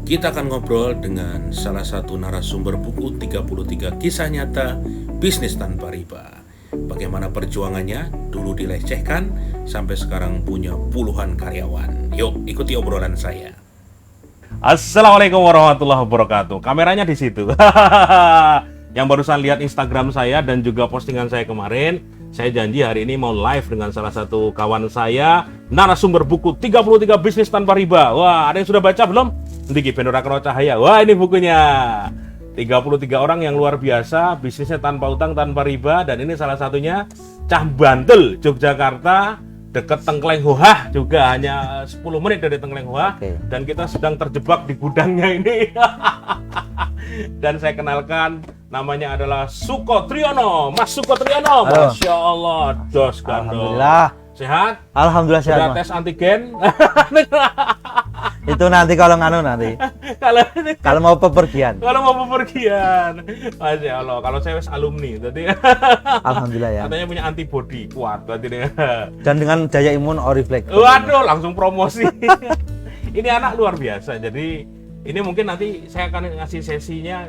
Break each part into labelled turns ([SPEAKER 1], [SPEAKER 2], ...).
[SPEAKER 1] Kita akan ngobrol dengan salah satu narasumber buku 33 Kisah Nyata Bisnis Tanpa Riba. Bagaimana perjuangannya, dulu dilecehkan, sampai sekarang punya puluhan karyawan. Yuk, ikuti obrolan saya.
[SPEAKER 2] Assalamualaikum warahmatullahi wabarakatuh. Kameranya di situ. Yang barusan lihat Instagram saya dan juga postingan saya kemarin, saya janji hari ini mau live dengan salah satu kawan saya, narasumber buku 33 Bisnis Tanpa Riba. Wah, ada yang sudah baca belum? Ndiki Benora Kero Cahaya. Wah, ini bukunya. 33 orang yang luar biasa, bisnisnya tanpa utang, tanpa riba, dan ini salah satunya Cah Bantul, Yogyakarta, dekat Tengkleng Hohah, juga hanya 10 menit dari Tengkleng Hohah. Dan kita sedang terjebak di gudangnya ini. Dan saya kenalkan, namanya adalah Suko Triyono. Mas Suko Triyono.
[SPEAKER 3] Halo.
[SPEAKER 2] Masya Allah, dos gandong.
[SPEAKER 3] Alhamdulillah.
[SPEAKER 2] Sehat?
[SPEAKER 3] Alhamdulillah sehat,
[SPEAKER 2] Sudah
[SPEAKER 3] Mas.
[SPEAKER 2] tes antigen?
[SPEAKER 3] Itu nanti kalau nanti. Kalau mau pepergian.
[SPEAKER 2] Kalau mau bepergian. Masya Allah, kalau saya wis alumni tadi.
[SPEAKER 3] Alhamdulillah ya.
[SPEAKER 2] Katanya punya antibody kuat berarti nih.
[SPEAKER 3] Dan dengan daya imun Oriflek.
[SPEAKER 2] Waduh, langsung promosi. Ini anak luar biasa. Jadi ini mungkin nanti saya akan ngasih sesinya.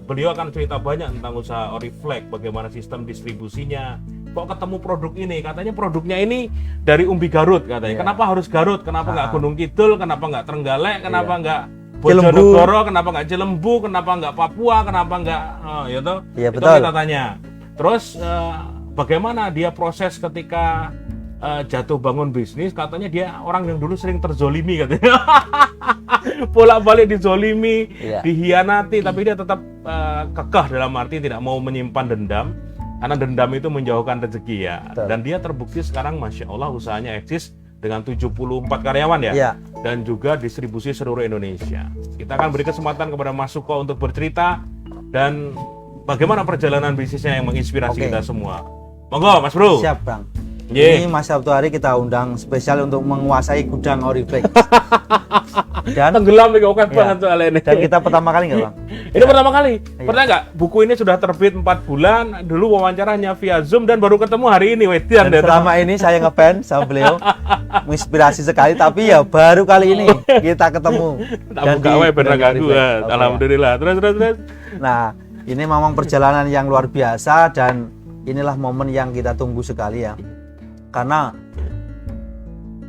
[SPEAKER 2] Beliau akan cerita banyak tentang usaha Oriflek, bagaimana sistem distribusinya. Kok ketemu produk ini? Katanya produknya ini dari umbi Garut katanya.
[SPEAKER 3] Iya.
[SPEAKER 2] Kenapa harus Garut? Kenapa nggak Gunung Kidul? Kenapa nggak Trenggalek? Kenapa nggak
[SPEAKER 3] Cilembu.
[SPEAKER 2] Bojonegoro? Kenapa nggak Cilembu? Kenapa nggak Papua? Kenapa nggak? Ya toh?
[SPEAKER 3] Iya,
[SPEAKER 2] Itu
[SPEAKER 3] betul.
[SPEAKER 2] kita tanya. Terus bagaimana dia proses ketika jatuh bangun bisnis? Katanya dia orang yang dulu sering terzolimi katanya. Bolak-balik dizolimi,
[SPEAKER 3] Iya.
[SPEAKER 2] dihianati, tapi dia tetap kekeh dalam arti tidak mau menyimpan dendam. Karena dendam itu menjauhkan rezeki ya.
[SPEAKER 3] Betul.
[SPEAKER 2] Dan dia terbukti sekarang Masya Allah usahanya eksis dengan 74 karyawan ya.
[SPEAKER 3] Iya.
[SPEAKER 2] Dan juga distribusi seluruh Indonesia. Kita akan beri kesempatan kepada Mas Suko untuk bercerita dan bagaimana perjalanan bisnisnya yang menginspirasi
[SPEAKER 3] Oke.
[SPEAKER 2] kita semua. Monggo Mas Bro.
[SPEAKER 3] Siap, Bang.
[SPEAKER 2] Ye.
[SPEAKER 3] Ini Mas Sabtu hari kita undang spesial untuk menguasai gudang Oriflek. Dan
[SPEAKER 2] Tenggelam nih oke
[SPEAKER 3] Iya.
[SPEAKER 2] banget soalnya ini.
[SPEAKER 3] dan kita pertama kali nggak, Bang?
[SPEAKER 2] Ini pertama kali.
[SPEAKER 3] Iya.
[SPEAKER 2] Pernah nggak? Buku ini sudah terbit 4 bulan. Dulu wawancaranya via Zoom dan baru ketemu hari ini. Wedian
[SPEAKER 3] Dan selama ini saya ngefans sama beliau, menginspirasi sekali. Tapi ya baru kali ini kita ketemu.
[SPEAKER 2] tak buka
[SPEAKER 3] di
[SPEAKER 2] wae bener
[SPEAKER 3] gudang
[SPEAKER 2] gak
[SPEAKER 3] Oriflek.
[SPEAKER 2] gua.
[SPEAKER 3] Oke, ya.
[SPEAKER 2] Alhamdulillah. Terus.
[SPEAKER 3] Nah, ini memang perjalanan yang luar biasa dan inilah momen yang kita tunggu sekali ya. Karena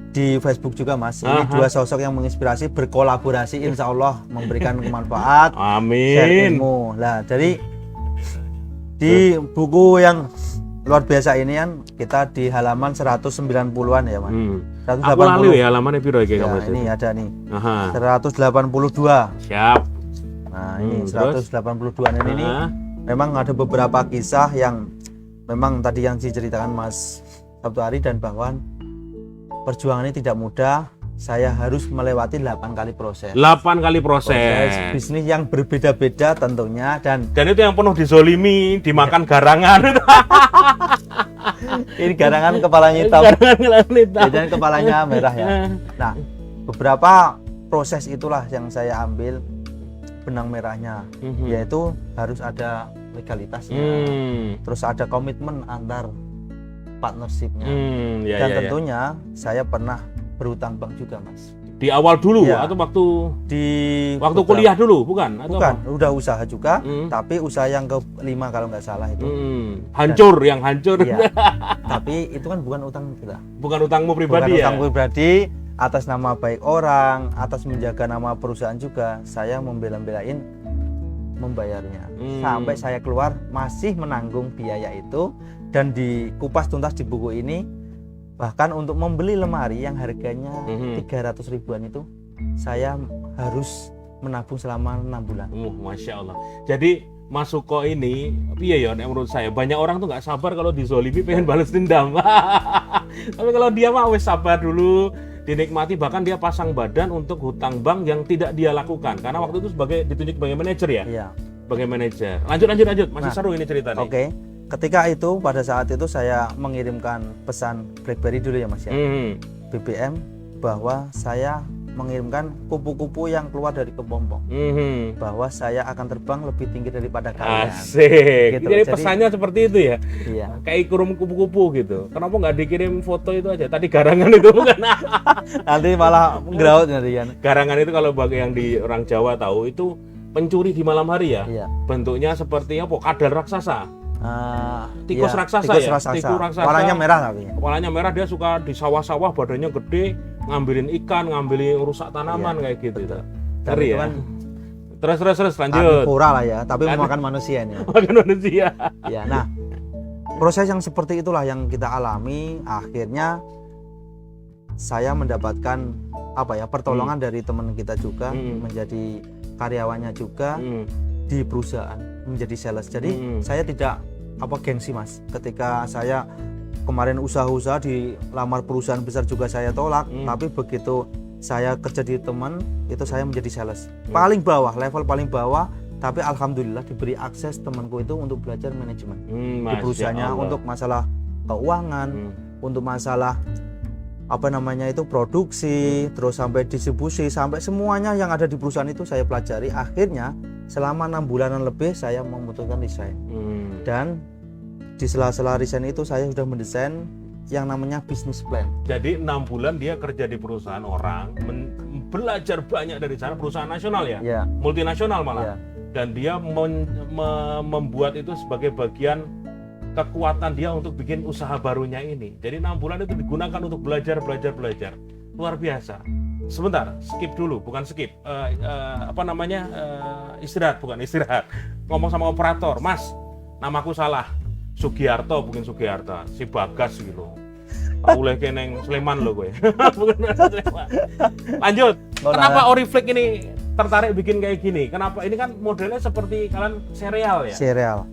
[SPEAKER 3] di Facebook juga Mas, ini
[SPEAKER 2] Aha.
[SPEAKER 3] dua sosok yang menginspirasi berkolaborasi, insya Allah memberikan manfaat, share
[SPEAKER 2] Amin.
[SPEAKER 3] ilmu. Nah, jadi di buku yang luar biasa ini kan kita di halaman 190-an ya Mas.
[SPEAKER 2] Aku lalu ya halamannya piro iki
[SPEAKER 3] Ya,
[SPEAKER 2] kamu
[SPEAKER 3] ini ada nih.
[SPEAKER 2] Aha.
[SPEAKER 3] 182.
[SPEAKER 2] Siap.
[SPEAKER 3] Nah, ini
[SPEAKER 2] Terus?
[SPEAKER 3] 182 ini
[SPEAKER 2] Aha.
[SPEAKER 3] memang ada beberapa kisah yang memang tadi yang diceritakan Mas Sabtu Ari dan bahwa perjuangan ini tidak mudah. Saya harus melewati 8 kali proses.
[SPEAKER 2] 8 kali
[SPEAKER 3] Proses
[SPEAKER 2] proses.
[SPEAKER 3] bisnis yang berbeda-beda tentunya dan
[SPEAKER 2] Dan itu yang penuh dizolimi, dimakan garangan.
[SPEAKER 3] ini garangan kepalanya hitam
[SPEAKER 2] Garangan
[SPEAKER 3] dan kepalanya merah ya. Nah, beberapa proses itulah yang saya ambil benang merahnya, yaitu harus ada legalitasnya, terus ada komitmen antar partnershipnya,
[SPEAKER 2] Ya,
[SPEAKER 3] dan
[SPEAKER 2] ya, ya.
[SPEAKER 3] tentunya saya pernah berutang bank juga Mas.
[SPEAKER 2] Di awal dulu
[SPEAKER 3] Ya.
[SPEAKER 2] atau waktu
[SPEAKER 3] Di
[SPEAKER 2] waktu
[SPEAKER 3] beberapa-
[SPEAKER 2] kuliah dulu, bukan? Atau
[SPEAKER 3] bukan,
[SPEAKER 2] apa?
[SPEAKER 3] udah usaha juga,
[SPEAKER 2] Hmm.
[SPEAKER 3] tapi usaha yang kelima kalau nggak salah itu.
[SPEAKER 2] Hancur, yang hancur.
[SPEAKER 3] Iya. Tapi itu kan bukan utang kita.
[SPEAKER 2] Bukan utangmu
[SPEAKER 3] Bukan
[SPEAKER 2] pribadi ya?
[SPEAKER 3] utang pribadi, atas nama baik orang, atas menjaga nama perusahaan juga, saya membela-belain membayarnya. Sampai saya keluar masih menanggung biaya itu dan dikupas tuntas di buku ini. Bahkan untuk membeli lemari yang harganya 300 ribuan itu saya harus menabung selama 6 bulan.
[SPEAKER 2] Masya Allah. Jadi Mas Suko ini, iya ya, menurut saya banyak orang tuh nggak sabar kalau dizolimi pengen balas dendam. Tapi kalau dia mah wes sabar dulu, dinikmati, bahkan dia pasang badan untuk hutang bank yang tidak dia lakukan karena waktu itu ditunjuk sebagai manajer ya.
[SPEAKER 3] Iya.
[SPEAKER 2] Sebagai manajer. Lanjut, masih
[SPEAKER 3] Nah,
[SPEAKER 2] seru ini ceritanya.
[SPEAKER 3] Oke. Ketika itu pada saat itu saya mengirimkan pesan BlackBerry dulu ya Mas ya. BBM bahwa saya mengirimkan kupu-kupu yang keluar dari kepompong bahwa saya akan terbang lebih tinggi daripada kalian.
[SPEAKER 2] Asik.
[SPEAKER 3] Gitu.
[SPEAKER 2] Jadi pesannya seperti itu ya.
[SPEAKER 3] Iya.
[SPEAKER 2] Kayak kurung kupu-kupu gitu. Kenapa nggak dikirim foto itu aja? Tadi garangan itu bukan?
[SPEAKER 3] Nanti malah ngegraut nanti kan.
[SPEAKER 2] Garangan itu kalau bagi yang di orang Jawa tahu itu pencuri di malam hari ya.
[SPEAKER 3] Iya.
[SPEAKER 2] Bentuknya seperti apa? Kadal raksasa. Tikus
[SPEAKER 3] Iya,
[SPEAKER 2] raksasa
[SPEAKER 3] tikus
[SPEAKER 2] ya?
[SPEAKER 3] raksasa.
[SPEAKER 2] Tikus raksasa.
[SPEAKER 3] Warnanya merah tapi.
[SPEAKER 2] Kepalanya merah, dia suka di sawah-sawah, badannya gede, ngambilin ikan, ngambilin rusak tanaman kayak gitu. Ngeri
[SPEAKER 3] itu
[SPEAKER 2] ya.
[SPEAKER 3] kan
[SPEAKER 2] Terus lanjut.
[SPEAKER 3] karnivora lah ya, tapi memakan manusia ini.
[SPEAKER 2] Makan manusia.
[SPEAKER 3] Ya, nah proses yang seperti itulah yang kita alami. Akhirnya saya mendapatkan pertolongan dari teman kita juga, menjadi karyawannya juga di perusahaan, menjadi sales. Jadi saya tidak gengsi mas. Ketika saya kemarin usaha-usaha di lamar perusahaan besar juga saya tolak, tapi begitu saya kerja di teman itu saya menjadi sales. Paling bawah, level paling bawah, tapi alhamdulillah diberi akses temanku itu untuk belajar manajemen di perusahaannya, untuk masalah keuangan, untuk masalah produksi, terus sampai distribusi, sampai semuanya yang ada di perusahaan itu saya pelajari. Akhirnya selama 6 bulanan lebih saya memutuskan resign. Dan di sela-sela resign itu saya sudah mendesain yang namanya business plan.
[SPEAKER 2] Jadi 6 bulan dia kerja di perusahaan orang, belajar banyak dari sana, perusahaan nasional ya, multinasional malah. Dan dia membuat itu sebagai bagian kekuatan dia untuk bikin usaha barunya ini. Jadi 6 bulan itu digunakan untuk belajar. Luar biasa. Sebentar, skip dulu, bukan skip. Istirahat, bukan istirahat. Ngomong sama operator, Mas, namaku salah. Sugiarto, bukan Sugiarto, si Bagas gitu. Oleh keneng Sleman lo gue. Lanjut. Kenapa Oriflame ini tertarik bikin kayak gini? Kenapa? Ini kan modelnya seperti kalian sereal ya?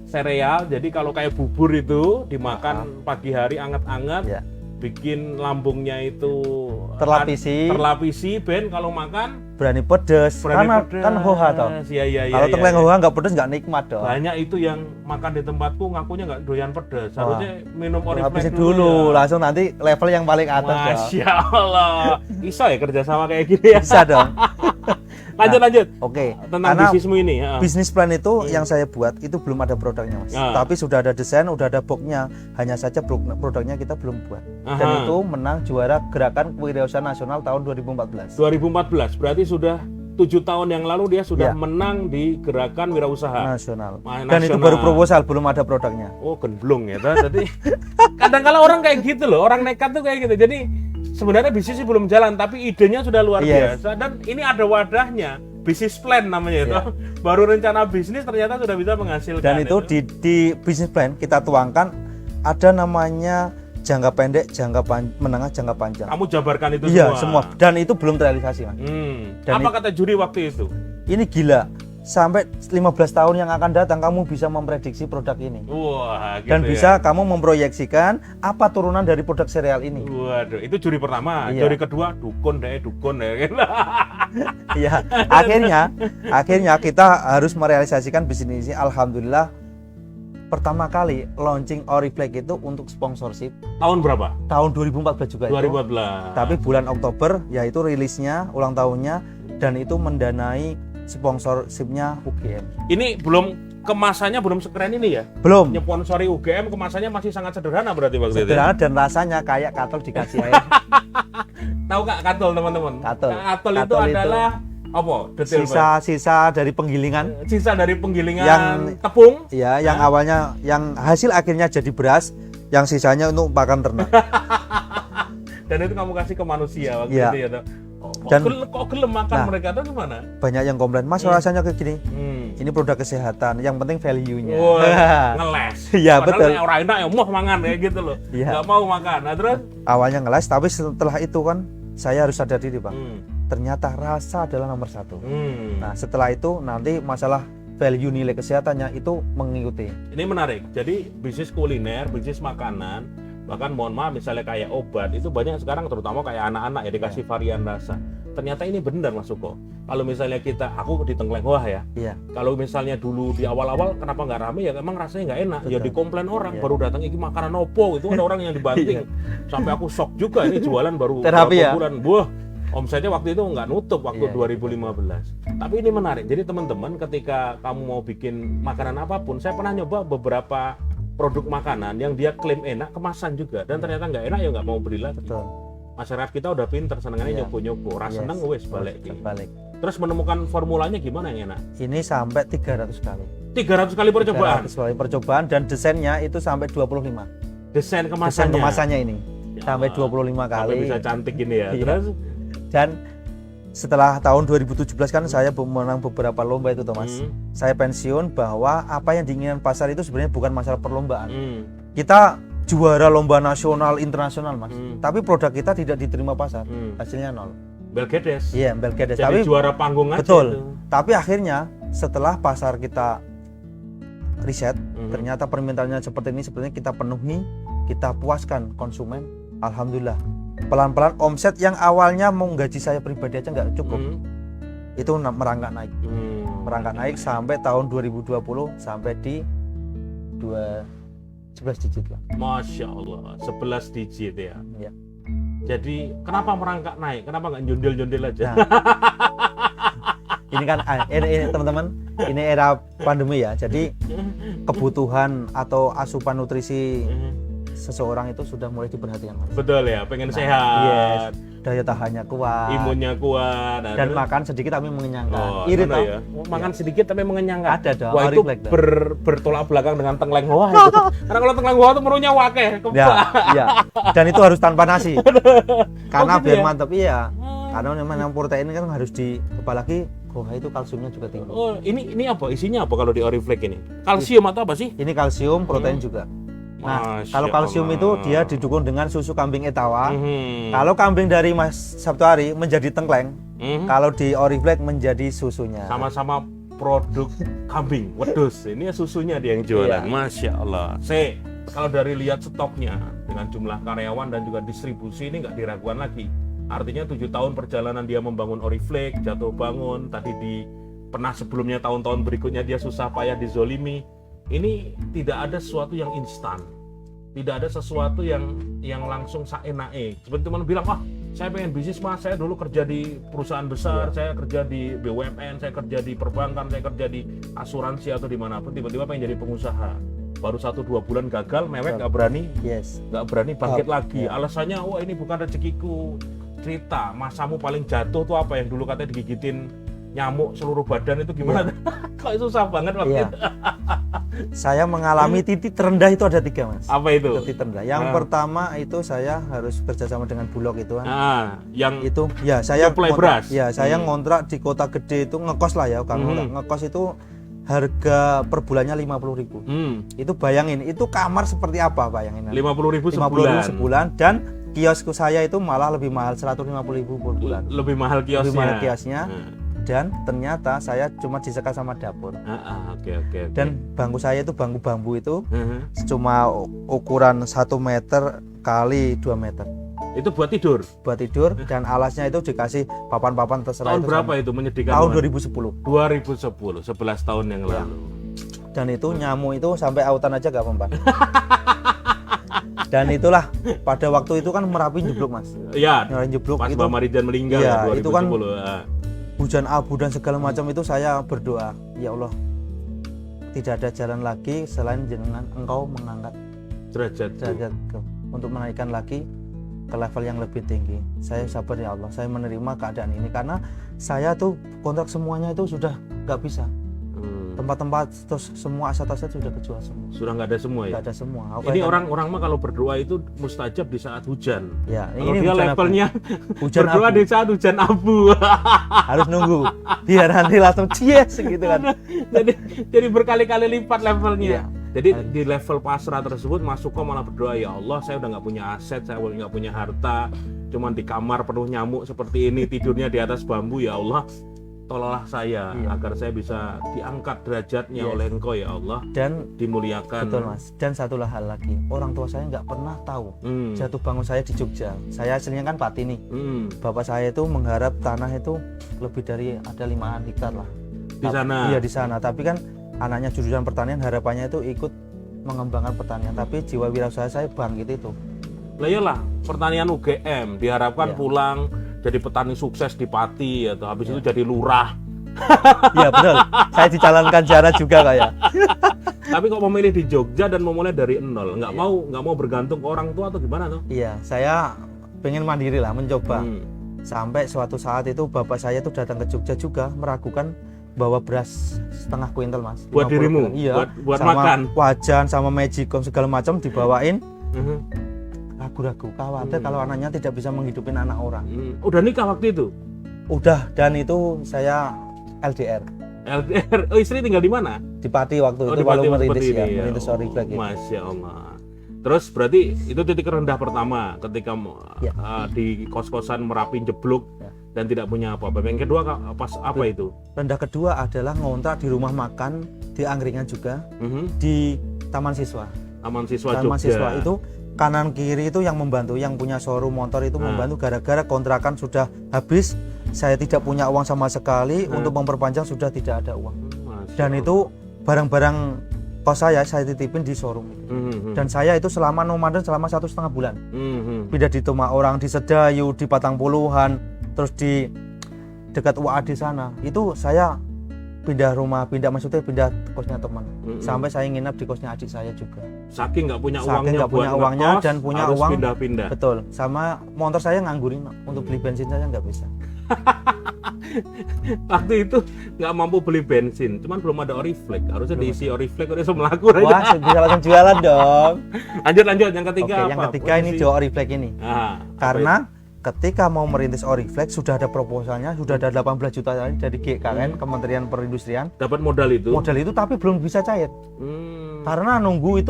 [SPEAKER 2] Sereal. Jadi kalau kayak bubur itu dimakan pagi hari anget-anget, bikin lambungnya itu terlapisi, ben kalau makan
[SPEAKER 3] berani pedes. Kan hoha toh.
[SPEAKER 2] Iya.
[SPEAKER 3] Kalau tengkleng hoha nggak pedes nggak nikmat dong.
[SPEAKER 2] Banyak itu yang makan di tempatku ngakunya nggak doyan pedes. Harusnya minum Oriflame
[SPEAKER 3] dulu, langsung nanti level yang paling atas.
[SPEAKER 2] Masya Allah. Bisa ya kerja sama kayak gini ya?
[SPEAKER 3] Bisa dong.
[SPEAKER 2] Lanjut.
[SPEAKER 3] Oke.
[SPEAKER 2] Tentang bisnismu ini.
[SPEAKER 3] Bisnis plan itu yang saya buat itu belum ada produknya mas. Tapi sudah ada desain, udah ada boxnya. Hanya saja produknya kita belum buat. Dan itu menang juara Gerakan Kewirausahaan Nasional tahun 2014.
[SPEAKER 2] 2014 berarti sudah 7 tahun yang lalu dia sudah menang di Gerakan Wirausaha
[SPEAKER 3] Nasional. Dan itu baru proposal, belum ada produknya.
[SPEAKER 2] Oh, gemblung ya. Tadi kadang-kala orang kayak gitu loh, orang nekat tuh kayak gitu. Jadi sebenarnya bisnis sih belum jalan, tapi idenya sudah luar biasa. Dan ini ada wadahnya, bisnis plan namanya itu. Baru rencana bisnis ternyata sudah bisa menghasilkan.
[SPEAKER 3] Dan itu di bisnis plan kita tuangkan ada namanya jangka pendek, menengah, jangka panjang.
[SPEAKER 2] Kamu jabarkan itu semua?
[SPEAKER 3] Iya, semua. Dan itu belum terrealisasi, Mas.
[SPEAKER 2] Apa kata juri waktu itu?
[SPEAKER 3] Ini gila. Sampai 15 tahun yang akan datang kamu bisa memprediksi produk ini.
[SPEAKER 2] Wah, gitu.
[SPEAKER 3] Dan bisa kamu memproyeksikan apa turunan dari produk sereal ini.
[SPEAKER 2] Waduh, itu juri pertama. Juri kedua dukun deh.
[SPEAKER 3] Iya. Akhirnya kita harus merealisasikan bisnis ini. Alhamdulillah pertama kali launching Oriflame itu untuk sponsorship.
[SPEAKER 2] Tahun berapa?
[SPEAKER 3] Tahun 2014 juga
[SPEAKER 2] 2014.
[SPEAKER 3] itu. Tapi bulan Oktober yaitu rilisnya, ulang tahunnya, dan itu mendanai sponsorshipnya UGM.
[SPEAKER 2] Ini kemasannya belum sekeren ini ya?
[SPEAKER 3] Belum.
[SPEAKER 2] Nyponsori UGM kemasannya masih sangat sederhana berarti waktu itu.
[SPEAKER 3] Sederhana dan rasanya kayak katol dikasih air.
[SPEAKER 2] Tahu nggak katol teman-teman? Katol itu adalah apa?
[SPEAKER 3] Sisa dari penggilingan.
[SPEAKER 2] Sisa dari penggilingan yang tepung.
[SPEAKER 3] Iya, yang awalnya yang hasil akhirnya jadi beras, yang sisanya untuk pakan ternak.
[SPEAKER 2] Dan itu kamu kasih ke manusia waktu itu ya. Kok gelem makan mereka tuh gimana?
[SPEAKER 3] Banyak yang komplain, Mas rasanya kayak gini. Ini produk kesehatan, yang penting value-nya.
[SPEAKER 2] Ngeles.
[SPEAKER 3] Iya, betul.
[SPEAKER 2] Orang enak ya mau mangan kayak gitu loh. Nggak mau makan. Nah, terus
[SPEAKER 3] awalnya ngeles, tapi setelah itu kan saya harus sadar diri, Bang. Ternyata rasa adalah nomor 1. Nah, setelah itu nanti masalah value nilai kesehatannya itu mengikuti.
[SPEAKER 2] Ini menarik. Jadi bisnis kuliner, bisnis makanan, bahkan mohon maaf misalnya kayak obat itu banyak sekarang, terutama kayak anak-anak ya dikasih varian rasa. Ternyata ini benar Mas Suko. Kalau misalnya aku di Tengkleng Wah ya. Kalau misalnya dulu di awal-awal kenapa nggak rame ya, emang rasanya nggak enak. Betul. Ya dikomplain orang baru datang ini makanan opo itu ada orang yang dibanting. Sampai aku shock juga ini jualan baru
[SPEAKER 3] terapi ya.
[SPEAKER 2] Bulan. Wah, Omsetnya waktu itu nggak nutup waktu
[SPEAKER 3] Iya,
[SPEAKER 2] 2015. Tapi ini menarik. Jadi teman-teman ketika kamu mau bikin makanan apapun, saya pernah nyoba beberapa produk makanan yang dia klaim enak, kemasan juga, dan ternyata nggak enak ya nggak mau beli lagi.
[SPEAKER 3] Betul.
[SPEAKER 2] Masyarakat kita udah pinter, senengannya
[SPEAKER 3] Iya.
[SPEAKER 2] nyoba-nyoba, rasa seneng wes balik.
[SPEAKER 3] Balik.
[SPEAKER 2] Terus menemukan formulanya gimana yang enak?
[SPEAKER 3] Ini sampai 300 kali.
[SPEAKER 2] 300 kali percobaan.
[SPEAKER 3] 300 kali percobaan dan desainnya itu sampai 25.
[SPEAKER 2] Desain
[SPEAKER 3] Desain
[SPEAKER 2] kemasannya.
[SPEAKER 3] kemasannya ini
[SPEAKER 2] Ya
[SPEAKER 3] sampai
[SPEAKER 2] Allah,
[SPEAKER 3] 25
[SPEAKER 2] sampai
[SPEAKER 3] kali.
[SPEAKER 2] bisa cantik ini ya.
[SPEAKER 3] Iya.
[SPEAKER 2] Terus
[SPEAKER 3] Dan setelah tahun 2017 kan saya menang beberapa lomba itu Thomas. Saya pensiun bahwa apa yang diinginkan pasar itu sebenarnya bukan masalah perlombaan. Kita juara lomba nasional internasional Mas. Tapi produk kita tidak diterima pasar. Hasilnya nol.
[SPEAKER 2] Belgedes.
[SPEAKER 3] Iya, Belgedes.
[SPEAKER 2] Jadi
[SPEAKER 3] Tapi
[SPEAKER 2] juara panggung aja
[SPEAKER 3] betul.
[SPEAKER 2] itu.
[SPEAKER 3] Tapi akhirnya setelah pasar kita riset, ternyata permintaannya seperti ini, sebenarnya kita penuhi, kita puaskan konsumen. Alhamdulillah. Pelan-pelan omset yang awalnya mau gaji saya pribadi aja nggak cukup. Itu merangkak naik. Merangkak naik sampai tahun 2020 sampai di 11 digit lah.
[SPEAKER 2] Masya Allah, 11 digit ya.
[SPEAKER 3] Ya.
[SPEAKER 2] Jadi kenapa merangkak naik? Kenapa nggak nyundil-nyundil aja?
[SPEAKER 3] Nah, ini kan ini teman-teman, ini era pandemi ya. Jadi kebutuhan atau asupan nutrisi seseorang itu sudah mulai diperhatikan Mas.
[SPEAKER 2] Betul ya, pengen
[SPEAKER 3] Nah,
[SPEAKER 2] sehat,
[SPEAKER 3] Daya tahannya kuat,
[SPEAKER 2] imunnya kuat,
[SPEAKER 3] dan makan sedikit tapi mengenyangkan.
[SPEAKER 2] Oh,
[SPEAKER 3] Irit
[SPEAKER 2] mana
[SPEAKER 3] toh?
[SPEAKER 2] ya? Makan sedikit tapi mengenyangkan.
[SPEAKER 3] Ada dong.
[SPEAKER 2] Wah itu
[SPEAKER 3] Oriflek dong.
[SPEAKER 2] bertolak belakang dengan tengleng hoa itu. Karena kalau tengleng hoa itu merunya wakeh.
[SPEAKER 3] Ya, iya. Dan itu harus tanpa nasi. Karena
[SPEAKER 2] gitu
[SPEAKER 3] biar
[SPEAKER 2] ya?
[SPEAKER 3] mantap iya. Karena memang protein kan harus apalagi hoa itu kalsiumnya juga tinggi.
[SPEAKER 2] Oh, ini apa? Isinya apa kalau di Oriflake ini? Kalsium atau apa sih?
[SPEAKER 3] Ini kalsium, protein juga. Nah,
[SPEAKER 2] Masya
[SPEAKER 3] kalau kalsium
[SPEAKER 2] Allah.
[SPEAKER 3] itu dia didukung dengan susu kambing etawa.
[SPEAKER 2] Mhm.
[SPEAKER 3] Kalau kambing dari Mas Sabtuari menjadi tengkleng.
[SPEAKER 2] Mhm.
[SPEAKER 3] Kalau di Oriflake menjadi susunya.
[SPEAKER 2] Sama-sama produk kambing, wedus. Ini susunya dia yang jualan.
[SPEAKER 3] Iya.
[SPEAKER 2] Masya Allah. Kalau dari lihat stoknya dengan jumlah karyawan dan juga distribusi ini nggak diragukan lagi. Artinya 7 tahun perjalanan dia membangun Oriflake, jatuh bangun, pernah sebelumnya tahun-tahun berikutnya dia susah payah dizolimi. Ini tidak ada sesuatu yang instan. Tidak ada sesuatu yang langsung saenake. Seperti teman bilang, "Wah, saya pengen bisnis Mas, saya dulu kerja di perusahaan besar, saya kerja di BUMN, saya kerja di perbankan, saya kerja di asuransi atau dimanapun, tiba-tiba pengen jadi pengusaha. Baru 1-2 bulan gagal, mewek, nggak berani bangkit lagi. Alasannya, wah ini bukan rezekiku. Cerita, masamu paling jatuh tuh apa yang dulu katanya digigitin nyamuk seluruh badan itu gimana? Kok susah banget waktu itu.
[SPEAKER 3] Saya mengalami titik terendah itu ada 3 Mas.
[SPEAKER 2] Apa itu?
[SPEAKER 3] Titik terendah. Yang pertama itu saya harus kerjasama dengan Bulog itu kan.
[SPEAKER 2] Yang
[SPEAKER 3] Itu ya saya
[SPEAKER 2] Suplai
[SPEAKER 3] ngontrak,
[SPEAKER 2] beras.
[SPEAKER 3] ya saya ngontrak di kota gede itu ngekos lah ya, kalau ngekos itu harga per bulannya 50.000. Itu bayangin, itu kamar seperti apa bayangin.
[SPEAKER 2] 50.000
[SPEAKER 3] 50.000
[SPEAKER 2] sebulan.
[SPEAKER 3] sebulan dan kiosku saya itu malah lebih mahal 150.000 per bulan.
[SPEAKER 2] Lebih mahal kiosnya.
[SPEAKER 3] Lebih mahal kiosnya. Dan ternyata saya cuma disekat sama dapur.
[SPEAKER 2] Oke.
[SPEAKER 3] Dan bangku saya itu bangku bambu itu cuma ukuran 1 meter kali 2 meter.
[SPEAKER 2] Itu buat tidur.
[SPEAKER 3] Buat tidur dan alasnya itu dikasih papan-papan terserah.
[SPEAKER 2] Tahun
[SPEAKER 3] itu
[SPEAKER 2] berapa
[SPEAKER 3] sama.
[SPEAKER 2] itu menyedihkan?
[SPEAKER 3] Tahun
[SPEAKER 2] banget?
[SPEAKER 3] 2010.
[SPEAKER 2] 2010, 11 tahun yang lalu.
[SPEAKER 3] Dan itu nyamuk itu sampai autan aja gak mempan. Dan itulah pada waktu itu kan Merapi jeblok Mas.
[SPEAKER 2] Iya.
[SPEAKER 3] Jeblok
[SPEAKER 2] Pas
[SPEAKER 3] itu
[SPEAKER 2] Mbak Marijan meninggal
[SPEAKER 3] iya,
[SPEAKER 2] ya 2010.
[SPEAKER 3] itu kan hujan abu dan segala macam itu saya berdoa, ya Allah, tidak ada jalan lagi selain jenengan Engkau mengangkat
[SPEAKER 2] derajat.
[SPEAKER 3] untuk menaikkan lagi ke level yang lebih tinggi. Saya sabar ya Allah, saya menerima keadaan ini karena saya tuh kontrak semuanya itu sudah nggak bisa. Tempat-tempat terus semua aset-aset sudah kejual semua.
[SPEAKER 2] Sudah nggak ada semua ya.
[SPEAKER 3] Nggak ada semua.
[SPEAKER 2] Ini orang-orang mah kalau berdoa itu mustajab di saat hujan.
[SPEAKER 3] Ya,
[SPEAKER 2] Kalau
[SPEAKER 3] ini
[SPEAKER 2] dia
[SPEAKER 3] hujan
[SPEAKER 2] levelnya
[SPEAKER 3] hujan
[SPEAKER 2] berdoa
[SPEAKER 3] abu.
[SPEAKER 2] di saat hujan abu.
[SPEAKER 3] Harus nunggu biar nanti langsung yes gitu kan.
[SPEAKER 2] jadi berkali-kali lipat levelnya.
[SPEAKER 3] Iya.
[SPEAKER 2] Jadi di level pasrah tersebut Mas Suko malah berdoa, ya Allah saya udah nggak punya aset, saya udah nggak punya harta, cuman di kamar penuh nyamuk seperti ini, tidurnya di atas bambu, ya Allah tolonglah saya agar saya bisa diangkat derajatnya oleh Engkau ya Allah,
[SPEAKER 3] Dan
[SPEAKER 2] dimuliakan.
[SPEAKER 3] betul Mas. Dan satu hal lagi, orang tua saya nggak pernah tahu jatuh bangun saya di Jogja. Saya aslinya kan Pati nih. Bapak saya itu menggarap tanah itu lebih dari ada 5 hektar lah.
[SPEAKER 2] Di sana.
[SPEAKER 3] Iya di sana. Tapi kan anaknya jurusan pertanian, harapannya itu ikut mengembangkan pertanian. Tapi jiwa wirausaha saya bangkit itu.
[SPEAKER 2] Lah iyalah, pertanian UGM diharapkan pulang jadi petani sukses di Pati atau habis itu jadi lurah.
[SPEAKER 3] Iya betul. Saya dicalonkan jarah juga kayak.
[SPEAKER 2] Tapi kok memilih di Jogja dan memulai dari nol, nggak mau bergantung ke orang tua atau gimana tuh?
[SPEAKER 3] Iya, saya pengen mandiri lah, mencoba. Sampai suatu saat itu bapak saya tuh datang ke Jogja juga meragukan bawa beras setengah kuintal mas.
[SPEAKER 2] Buat
[SPEAKER 3] 50
[SPEAKER 2] dirimu?
[SPEAKER 3] kilo. Iya.
[SPEAKER 2] Buat
[SPEAKER 3] sama
[SPEAKER 2] makan?
[SPEAKER 3] Wajan sama magicom segala macam dibawain. Ragu-ragu, khawatir kalau anaknya tidak bisa menghidupin anak orang.
[SPEAKER 2] Udah nikah waktu itu?
[SPEAKER 3] Udah, dan itu saya LDR.
[SPEAKER 2] LDR, oh istri tinggal di mana?
[SPEAKER 3] Di Pati waktu itu,
[SPEAKER 2] di Pati
[SPEAKER 3] walau merintis
[SPEAKER 2] seperti
[SPEAKER 3] ya,
[SPEAKER 2] ini
[SPEAKER 3] merintis Oriflek gitu.
[SPEAKER 2] Masya Allah. Terus berarti itu titik rendah pertama ketika di kos-kosan Merapi jeblok dan tidak punya apa-apa. Yang kedua pas apa itu?
[SPEAKER 3] Rendah kedua adalah ngontrak di rumah makan di Angkringan juga, di Taman Siswa.
[SPEAKER 2] Taman Siswa
[SPEAKER 3] Taman
[SPEAKER 2] Jogja.
[SPEAKER 3] Siswa itu kanan kiri itu yang membantu, yang punya showroom motor itu membantu gara-gara kontrakan sudah habis. Saya tidak punya uang sama sekali, untuk memperpanjang sudah tidak ada uang. Dan itu barang-barang kos saya titipin di showroom. Dan saya itu selama nomaden selama 1,5 bulan. Pindah di rumah orang di Sedayu, di Patang Puluhan, terus di dekat UAD sana. Itu saya pindah kosnya teman. Sampai saya nginap di kosnya adik saya juga.
[SPEAKER 2] Saking nggak punya
[SPEAKER 3] Saking
[SPEAKER 2] uangnya
[SPEAKER 3] nggak punya uangnya
[SPEAKER 2] ngekos,
[SPEAKER 3] dan punya
[SPEAKER 2] harus
[SPEAKER 3] uang
[SPEAKER 2] pindah-pindah.
[SPEAKER 3] Betul. Sama motor saya nganggurin untuk beli bensin saya nggak bisa.
[SPEAKER 2] Waktu itu nggak mampu beli bensin, cuman belum ada Oriflek. Harusnya diisi Oriflek udah semelaku aja.
[SPEAKER 3] Wah, bisa langsung jualan dong.
[SPEAKER 2] Lanjut yang ketiga.
[SPEAKER 3] Oke, yang ketiga ini Joe Oriflek ini. Karena ketika mau merintis Oriflek sudah ada proposalnya, sudah ada 18 juta dari GKN, Kementerian Perindustrian.
[SPEAKER 2] Dapat modal itu
[SPEAKER 3] Tapi belum bisa cair. Karena nunggu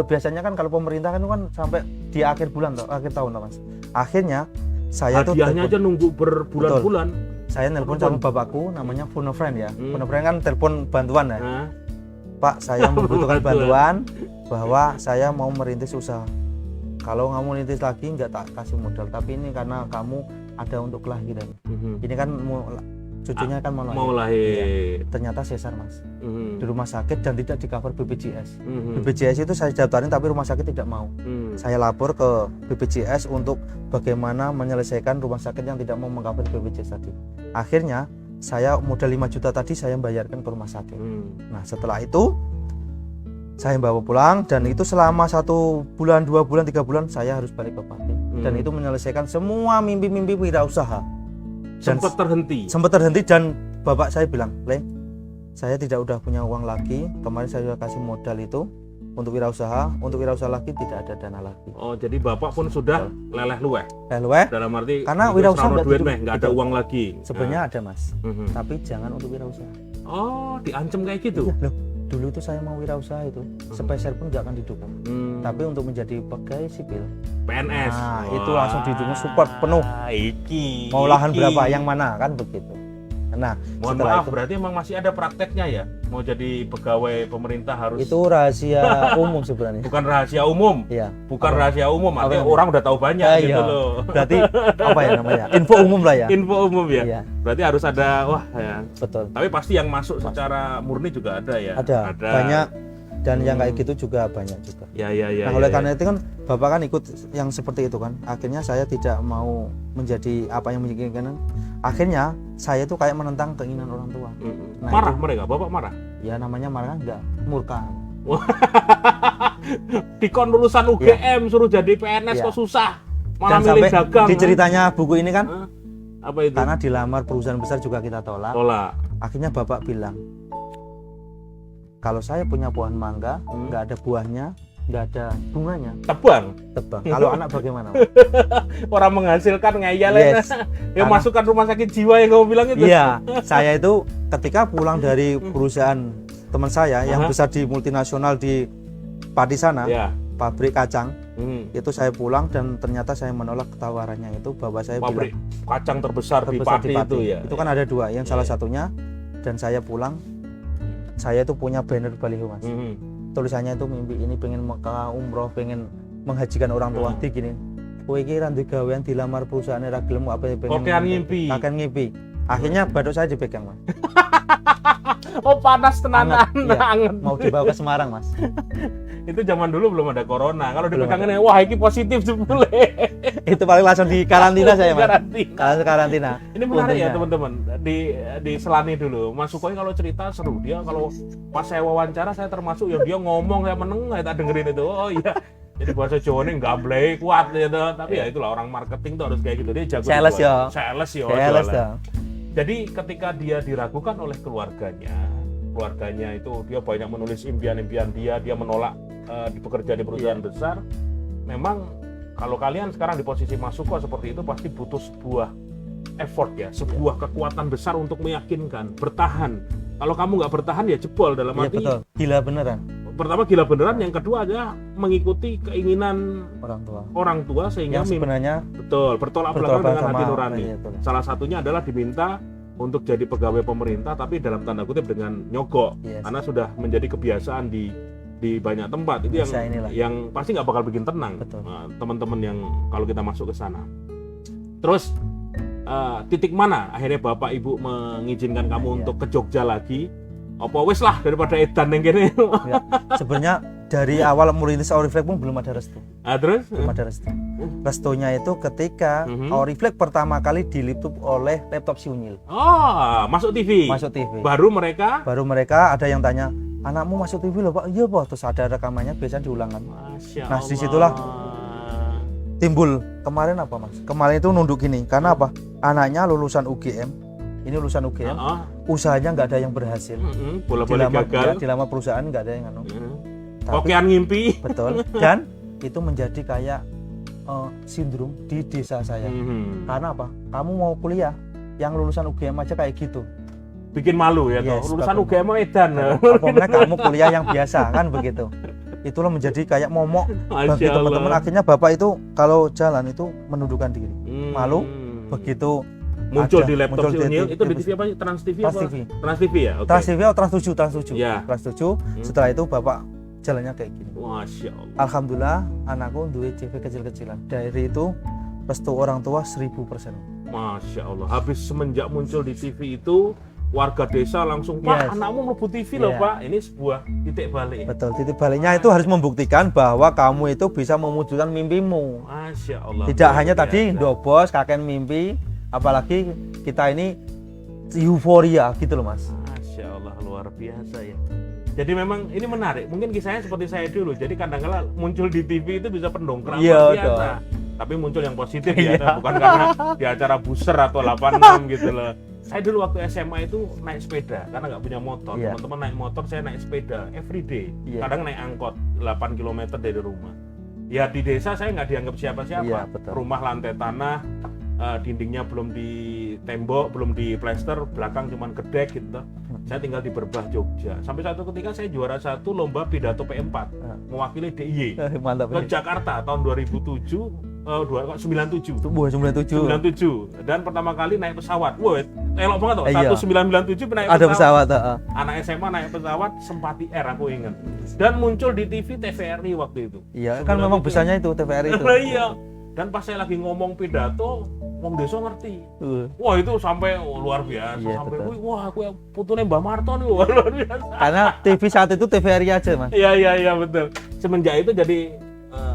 [SPEAKER 3] biasanya kan kalau pemerintah kan sampai di akhir tahun Mas. Akhirnya saya
[SPEAKER 2] hadiahnya aja nunggu berbulan-bulan.
[SPEAKER 3] Saya nelpon sama bapakku namanya Phone a Friend ya. Phone a Friend kan telepon bantuan ya. Pak, saya membutuhkan bantuan bahwa saya mau merintis usaha. Kalau kamu merintis lagi nggak tak kasih modal, tapi ini karena kamu ada untuk kelahiran. Ini kan cucunya kan mau lahir. Iya. Ternyata sesar mas di rumah sakit dan tidak di cover BPJS. BPJS itu saya daftarin tapi rumah sakit tidak mau. Saya lapor ke BPJS untuk bagaimana menyelesaikan rumah sakit yang tidak mau mengcover BPJS tadi. Akhirnya saya modal 5 juta tadi saya bayarkan ke rumah sakit. Nah setelah itu saya bawa pulang dan itu selama 1 bulan, 2 bulan, 3 bulan saya harus balik ke Pati. Dan itu menyelesaikan semua mimpi-mimpi wirausaha.
[SPEAKER 2] Sempat terhenti
[SPEAKER 3] dan bapak saya bilang, Le, saya tidak udah punya uang lagi. Kemarin saya sudah kasih modal itu untuk wirausaha lagi tidak ada dana lagi.
[SPEAKER 2] Oh, jadi bapak pun sudah leleh-lueh.
[SPEAKER 3] Dalam
[SPEAKER 2] arti
[SPEAKER 3] karena wirausaha
[SPEAKER 2] nggak ada uang lagi.
[SPEAKER 3] Sebenarnya ada mas, tapi jangan untuk wirausaha.
[SPEAKER 2] Oh, diancam kayak gitu?
[SPEAKER 3] Iya, loh. Dulu itu saya mau wirausaha itu, sepeser pun nggak akan didukung. Tapi untuk menjadi pegawai sipil,
[SPEAKER 2] PNS.
[SPEAKER 3] Nah, itu langsung didukung support penuh. Mau lahan berapa, yang mana kan begitu. Nah,
[SPEAKER 2] mohon maaf, berarti emang masih ada prakteknya ya? Mau jadi pegawai pemerintah harus...
[SPEAKER 3] Itu rahasia umum sebenarnya.
[SPEAKER 2] Bukan rahasia umum?
[SPEAKER 3] Iya.
[SPEAKER 2] Bukan rahasia umum, artinya orang udah tahu banyak gitu loh.
[SPEAKER 3] Berarti apa ya namanya? Info umum lah ya.
[SPEAKER 2] Info umum ya?
[SPEAKER 3] Iya.
[SPEAKER 2] Berarti harus ada, ya.
[SPEAKER 3] Betul.
[SPEAKER 2] Tapi pasti yang masuk secara murni juga ada ya?
[SPEAKER 3] Ada. Banyak. Dan yang kayak gitu juga banyak juga.
[SPEAKER 2] Ya.
[SPEAKER 3] Nah, oleh karena itu kan Bapak kan ikut yang seperti itu kan. Akhirnya saya tidak mau menjadi apa yang menginginkan. Akhirnya saya tuh kayak menentang keinginan orang tua.
[SPEAKER 2] Nah, marah itu, mereka, Bapak marah?
[SPEAKER 3] Ya namanya marah enggak, murka.
[SPEAKER 2] Dikon lulusan UGM suruh jadi PNS kok susah. Malah milih dagang.
[SPEAKER 3] Di ceritanya buku ini kan
[SPEAKER 2] apa itu?
[SPEAKER 3] Karena dilamar perusahaan besar juga kita tolak. Akhirnya Bapak bilang, kalau saya punya pohon mangga, nggak ada buahnya, nggak ada bunganya,
[SPEAKER 2] tebang.
[SPEAKER 3] Kalau anak bagaimana?
[SPEAKER 2] Orang menghasilkan ngeyel. Ya masukkan rumah sakit jiwa yang kamu bilang itu.
[SPEAKER 3] Iya, saya itu ketika pulang dari perusahaan teman saya yang besar di multinasional di Pati sana, pabrik kacang. Itu saya pulang dan ternyata saya menolak tawarannya itu. Bapak saya
[SPEAKER 2] pabrik
[SPEAKER 3] bilang,
[SPEAKER 2] kacang terbesar di Pati itu ya.
[SPEAKER 3] Itu kan ada 2, yang salah satunya. Dan saya pulang, saya itu punya banner baliho mas. Tulisannya itu mimpi ini pengen Mekah umroh, pengen menghajikan orang tua. Gini, kowe iki ra duwe gawean dilamar perusahaan ra gelem apa pengen
[SPEAKER 2] ngimpi.
[SPEAKER 3] Akhirnya badut saya dipegang mas.
[SPEAKER 2] Oh panas tenanan,
[SPEAKER 3] Anget, iya.
[SPEAKER 2] anget.
[SPEAKER 3] Mau dibawa ke Semarang mas.
[SPEAKER 2] Itu zaman dulu belum ada corona. Kalau
[SPEAKER 3] Belum
[SPEAKER 2] dipegangin, wah ini positif sebetulnya.
[SPEAKER 3] Itu paling langsung di karantina saya mas.
[SPEAKER 2] Karantina.
[SPEAKER 3] Karantina.
[SPEAKER 2] Ini menarik ya
[SPEAKER 3] Untungnya.
[SPEAKER 2] teman-teman. Di Selani dulu. Mas Sukhoi kalau cerita seru. Dia kalau pas saya wawancara saya termasuk ya dia ngomong saya meneng, saya tak dengerin itu. Oh iya. Jadi bahasa Jawa ini nggak boleh kuat gitu. Tapi ya itulah orang marketing tuh harus kayak gitu. Dia jago
[SPEAKER 3] Sales
[SPEAKER 2] jualan.
[SPEAKER 3] ya.
[SPEAKER 2] Sales ya.
[SPEAKER 3] Sales
[SPEAKER 2] jualan.
[SPEAKER 3] dong.
[SPEAKER 2] Jadi ketika dia diragukan oleh keluarganya itu dia banyak menulis impian-impian dia menolak bekerja di perusahaan besar. Memang kalau kalian sekarang di posisi Mas Sukhoi seperti itu pasti butuh sebuah effort ya, sebuah kekuatan besar untuk meyakinkan, bertahan. Kalau kamu nggak bertahan ya jebol dalam
[SPEAKER 3] Iya
[SPEAKER 2] arti.
[SPEAKER 3] betul. Gila beneran
[SPEAKER 2] Pertama gila beneran, yang kedua adalah mengikuti keinginan
[SPEAKER 3] orang tua.
[SPEAKER 2] sehingga
[SPEAKER 3] Yang sebenarnya
[SPEAKER 2] bertolak belakang dengan hati nurani.
[SPEAKER 3] iya, betul.
[SPEAKER 2] Salah satunya adalah diminta untuk jadi pegawai pemerintah tapi dalam tanda kutip dengan nyogok.
[SPEAKER 3] Yes.
[SPEAKER 2] Karena sudah menjadi kebiasaan di banyak tempat itu
[SPEAKER 3] Bisa inilah.
[SPEAKER 2] yang pasti nggak bakal bikin tenang.
[SPEAKER 3] Betul.
[SPEAKER 2] Teman-teman yang kalau kita masuk ke sana. Terus titik mana akhirnya Bapak Ibu mengizinkan kamu
[SPEAKER 3] Iya.
[SPEAKER 2] untuk ke Jogja lagi? Apa wis lah daripada edan yang gini.
[SPEAKER 3] Ya, sebenarnya dari awal merintis Auriflek pun belum ada restu.
[SPEAKER 2] Terus?
[SPEAKER 3] Belum ada restu. Restunya itu ketika Auriflek pertama kali diliput oleh laptop si Unyil.
[SPEAKER 2] Oh, masuk TV.
[SPEAKER 3] Masuk TV.
[SPEAKER 2] Baru mereka.
[SPEAKER 3] Baru mereka ada yang tanya, anakmu masuk TV loh Pak? Iya Pak. Terus ada rekamannya, biasanya diulangkan.
[SPEAKER 2] Masya
[SPEAKER 3] Nah,
[SPEAKER 2] Allah.
[SPEAKER 3] disitulah timbul kemarin apa Mas? Kemarin itu nunduk gini, karena apa? Anaknya lulusan UGM, ini lulusan UGM, usahanya nggak ada yang berhasil.
[SPEAKER 2] Bola-bola gagal.
[SPEAKER 3] Di lama perusahaan nggak ada yang anu. Tapi-
[SPEAKER 2] Kokean ngimpi.
[SPEAKER 3] Betul. Dan itu menjadi kayak sindrom di desa saya. Karena apa? Kamu mau kuliah, yang lulusan UGM aja kayak gitu.
[SPEAKER 2] Bikin malu ya
[SPEAKER 3] Yes,
[SPEAKER 2] toh. Lulusan
[SPEAKER 3] betul.
[SPEAKER 2] UGM edan.
[SPEAKER 3] Apalagi kamu kuliah yang biasa kan begitu. Itulah menjadi kayak momok bagi
[SPEAKER 2] Masya
[SPEAKER 3] teman-teman.
[SPEAKER 2] Allah.
[SPEAKER 3] Akhirnya bapak itu kalau jalan itu menundukkan diri.
[SPEAKER 2] Hmm.
[SPEAKER 3] Malu. Begitu
[SPEAKER 2] Muncul
[SPEAKER 3] ada-
[SPEAKER 2] di laptop
[SPEAKER 3] muncul
[SPEAKER 2] si
[SPEAKER 3] di
[SPEAKER 2] Unyil
[SPEAKER 3] TV.
[SPEAKER 2] itu di TV apa? Trans TV
[SPEAKER 3] Trans
[SPEAKER 2] apa?
[SPEAKER 3] TV.
[SPEAKER 2] Trans TV ya. Oke.
[SPEAKER 3] Trans TV atau Trans 7, Trans 7.
[SPEAKER 2] Ya.
[SPEAKER 3] Trans 7. Setelah itu bapak jalannya kayak gini.
[SPEAKER 2] Masya Allah.
[SPEAKER 3] Alhamdulillah anakku duit CV kecil-kecilan. Dari itu restu orang tua 1000%.
[SPEAKER 2] Masya Allah. Habis semenjak muncul di TV itu warga desa langsung Pak,
[SPEAKER 3] Yes.
[SPEAKER 2] anakmu mlebu TV loh
[SPEAKER 3] Yeah.
[SPEAKER 2] Pak. Ini sebuah titik balik.
[SPEAKER 3] Betul, titik baliknya itu harus membuktikan bahwa kamu itu bisa mewujudkan mimpimu.
[SPEAKER 2] Masya Allah.
[SPEAKER 3] Tidak
[SPEAKER 2] luar
[SPEAKER 3] hanya
[SPEAKER 2] biasa.
[SPEAKER 3] tadi dobos, kakek mimpi, apalagi kita ini euforia gitu loh Mas.
[SPEAKER 2] Masya Allah, luar biasa ya. Jadi memang ini menarik. Mungkin kisahnya seperti saya dulu. Jadi kadang-kadang muncul di TV itu bisa pendongkrak
[SPEAKER 3] Iya,
[SPEAKER 2] luar biasa.
[SPEAKER 3] dong.
[SPEAKER 2] Tapi muncul yang positif
[SPEAKER 3] Iya.
[SPEAKER 2] ya, bukan karena di acara booster atau 86 gitu loh. Saya dulu waktu SMA itu naik sepeda karena nggak punya motor.
[SPEAKER 3] Iya.
[SPEAKER 2] Teman-teman naik motor, saya naik sepeda everyday.
[SPEAKER 3] Iya.
[SPEAKER 2] Kadang naik angkot 8 km dari rumah. Ya di desa saya nggak dianggap siapa-siapa.
[SPEAKER 3] Iya, betul.
[SPEAKER 2] Rumah lantai tanah, dindingnya belum ditembok, belum diplester, belakang cuman gedek gitu. Saya tinggal di Berbah, Jogja. Sampai satu ketika saya juara satu lomba pidato P4 mewakili DIY
[SPEAKER 3] Mantap
[SPEAKER 2] ke
[SPEAKER 3] ini.
[SPEAKER 2] Jakarta tahun 2007, 97.
[SPEAKER 3] Tubuh 97.
[SPEAKER 2] 97 dan pertama kali naik pesawat. Wah, elok banget tuh.
[SPEAKER 3] Iya.
[SPEAKER 2] 1997 naik
[SPEAKER 3] Ada pesawat, heeh.
[SPEAKER 2] Anak SMA naik pesawat Sempati Air aku ingat. Dan muncul di TV TVRI waktu itu.
[SPEAKER 3] Iya, kan memang
[SPEAKER 2] 97.
[SPEAKER 3] besarnya itu TVRI itu.
[SPEAKER 2] Iya. Dan pas saya lagi ngomong pidato, wong desa ngerti.
[SPEAKER 3] Uh,
[SPEAKER 2] Wah, itu sampai luar biasa.
[SPEAKER 3] Iya,
[SPEAKER 2] Sampai
[SPEAKER 3] betul.
[SPEAKER 2] wih, wah aku yang putune Mbah Marto nih wah, luar biasa.
[SPEAKER 3] Karena TV saat itu TVRI aja Mas.
[SPEAKER 2] Iya betul. Semenjak itu jadi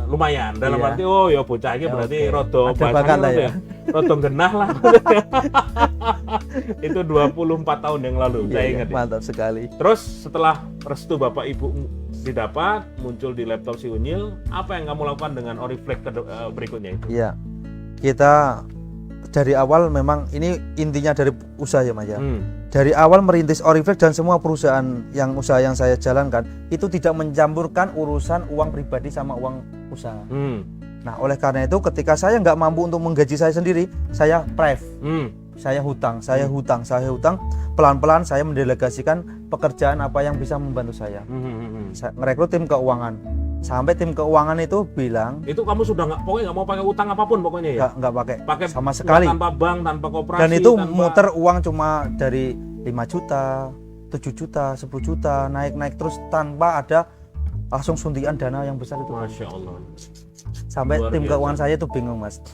[SPEAKER 2] lumayan dalam
[SPEAKER 3] Iya.
[SPEAKER 2] arti oh ya bocah iki
[SPEAKER 3] Ya,
[SPEAKER 2] berarti
[SPEAKER 3] oke.
[SPEAKER 2] rodo
[SPEAKER 3] Ada
[SPEAKER 2] bahasanya
[SPEAKER 3] bakat lah
[SPEAKER 2] rodo
[SPEAKER 3] ya.
[SPEAKER 2] rodo genah lah. Itu 24 tahun yang lalu saya
[SPEAKER 3] Iya,
[SPEAKER 2] ingat ya.
[SPEAKER 3] mantap sekali.
[SPEAKER 2] Terus setelah restu Bapak Ibu didapat, muncul di laptop si Unyil, apa yang kamu lakukan dengan Oriflek berikutnya itu?
[SPEAKER 3] Iya. Kita dari awal memang ini intinya dari usaha ya Mas ya. Dari awal merintis Oriflek dan semua perusahaan yang usaha yang saya jalankan itu tidak mencampurkan urusan uang pribadi sama uang usaha. Nah, oleh karena itu ketika saya nggak mampu untuk menggaji saya sendiri, saya pref, saya hutang, pelan-pelan saya mendelegasikan pekerjaan apa yang bisa membantu saya. Saya ngerekrut tim keuangan. Sampai tim keuangan itu bilang
[SPEAKER 2] Itu kamu sudah nggak mau pakai utang apapun pokoknya ya?
[SPEAKER 3] nggak pakai sama
[SPEAKER 2] uang
[SPEAKER 3] sekali.
[SPEAKER 2] tanpa bank, tanpa koperasi.
[SPEAKER 3] Dan itu
[SPEAKER 2] tanpa...
[SPEAKER 3] muter uang cuma dari 5 juta, 7 juta, 10 juta, naik terus tanpa ada langsung suntikan dana yang besar itu.
[SPEAKER 2] Masya Allah.
[SPEAKER 3] Sampai
[SPEAKER 2] Luar
[SPEAKER 3] tim
[SPEAKER 2] biasa.
[SPEAKER 3] keuangan saya itu bingung Mas.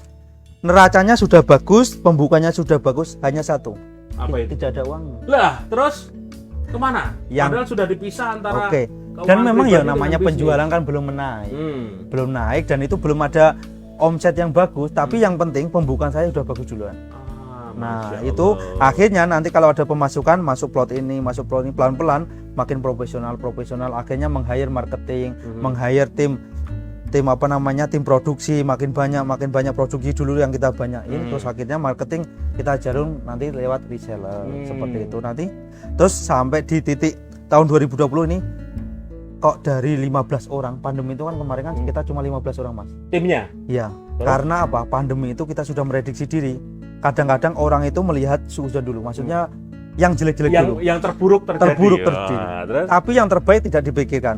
[SPEAKER 3] Neracanya sudah bagus, pembukanya sudah bagus, hanya satu.
[SPEAKER 2] Apa itu?
[SPEAKER 3] Tidak ada uang.
[SPEAKER 2] Lah, terus kemana?
[SPEAKER 3] Yang-
[SPEAKER 2] Padahal sudah dipisah antara
[SPEAKER 3] Oke.
[SPEAKER 2] keuangan
[SPEAKER 3] Dan memang ya
[SPEAKER 2] pribadi
[SPEAKER 3] namanya
[SPEAKER 2] dengan bisnis.
[SPEAKER 3] penjualan kan belum naik. Belum naik dan itu belum ada omset yang bagus, tapi yang penting pembukaan saya sudah bagus duluan. Nah,
[SPEAKER 2] Masya
[SPEAKER 3] itu
[SPEAKER 2] Allah.
[SPEAKER 3] akhirnya nanti kalau ada pemasukan masuk plot ini pelan-pelan makin profesional, akhirnya meng-hire marketing, meng-hire tim apa namanya, tim produksi, makin banyak produksi dulu yang kita banyakin, terus akhirnya marketing kita ajarin nanti lewat reseller seperti itu nanti. Terus sampai di titik tahun 2020 ini kok dari 15 orang, pandemi itu kan kemarin kan kita cuma 15 orang Mas.
[SPEAKER 2] Timnya?
[SPEAKER 3] Iya,
[SPEAKER 2] Terus?
[SPEAKER 3] karena apa? Pandemi itu kita sudah merediksi diri. Kadang-kadang orang itu melihat suzon dulu, maksudnya yang jelek-jelek dulu.
[SPEAKER 2] Yang terburuk terjadi.
[SPEAKER 3] Terburuk
[SPEAKER 2] Ya,
[SPEAKER 3] terjadi.
[SPEAKER 2] terus?
[SPEAKER 3] Tapi yang terbaik tidak dipikirkan.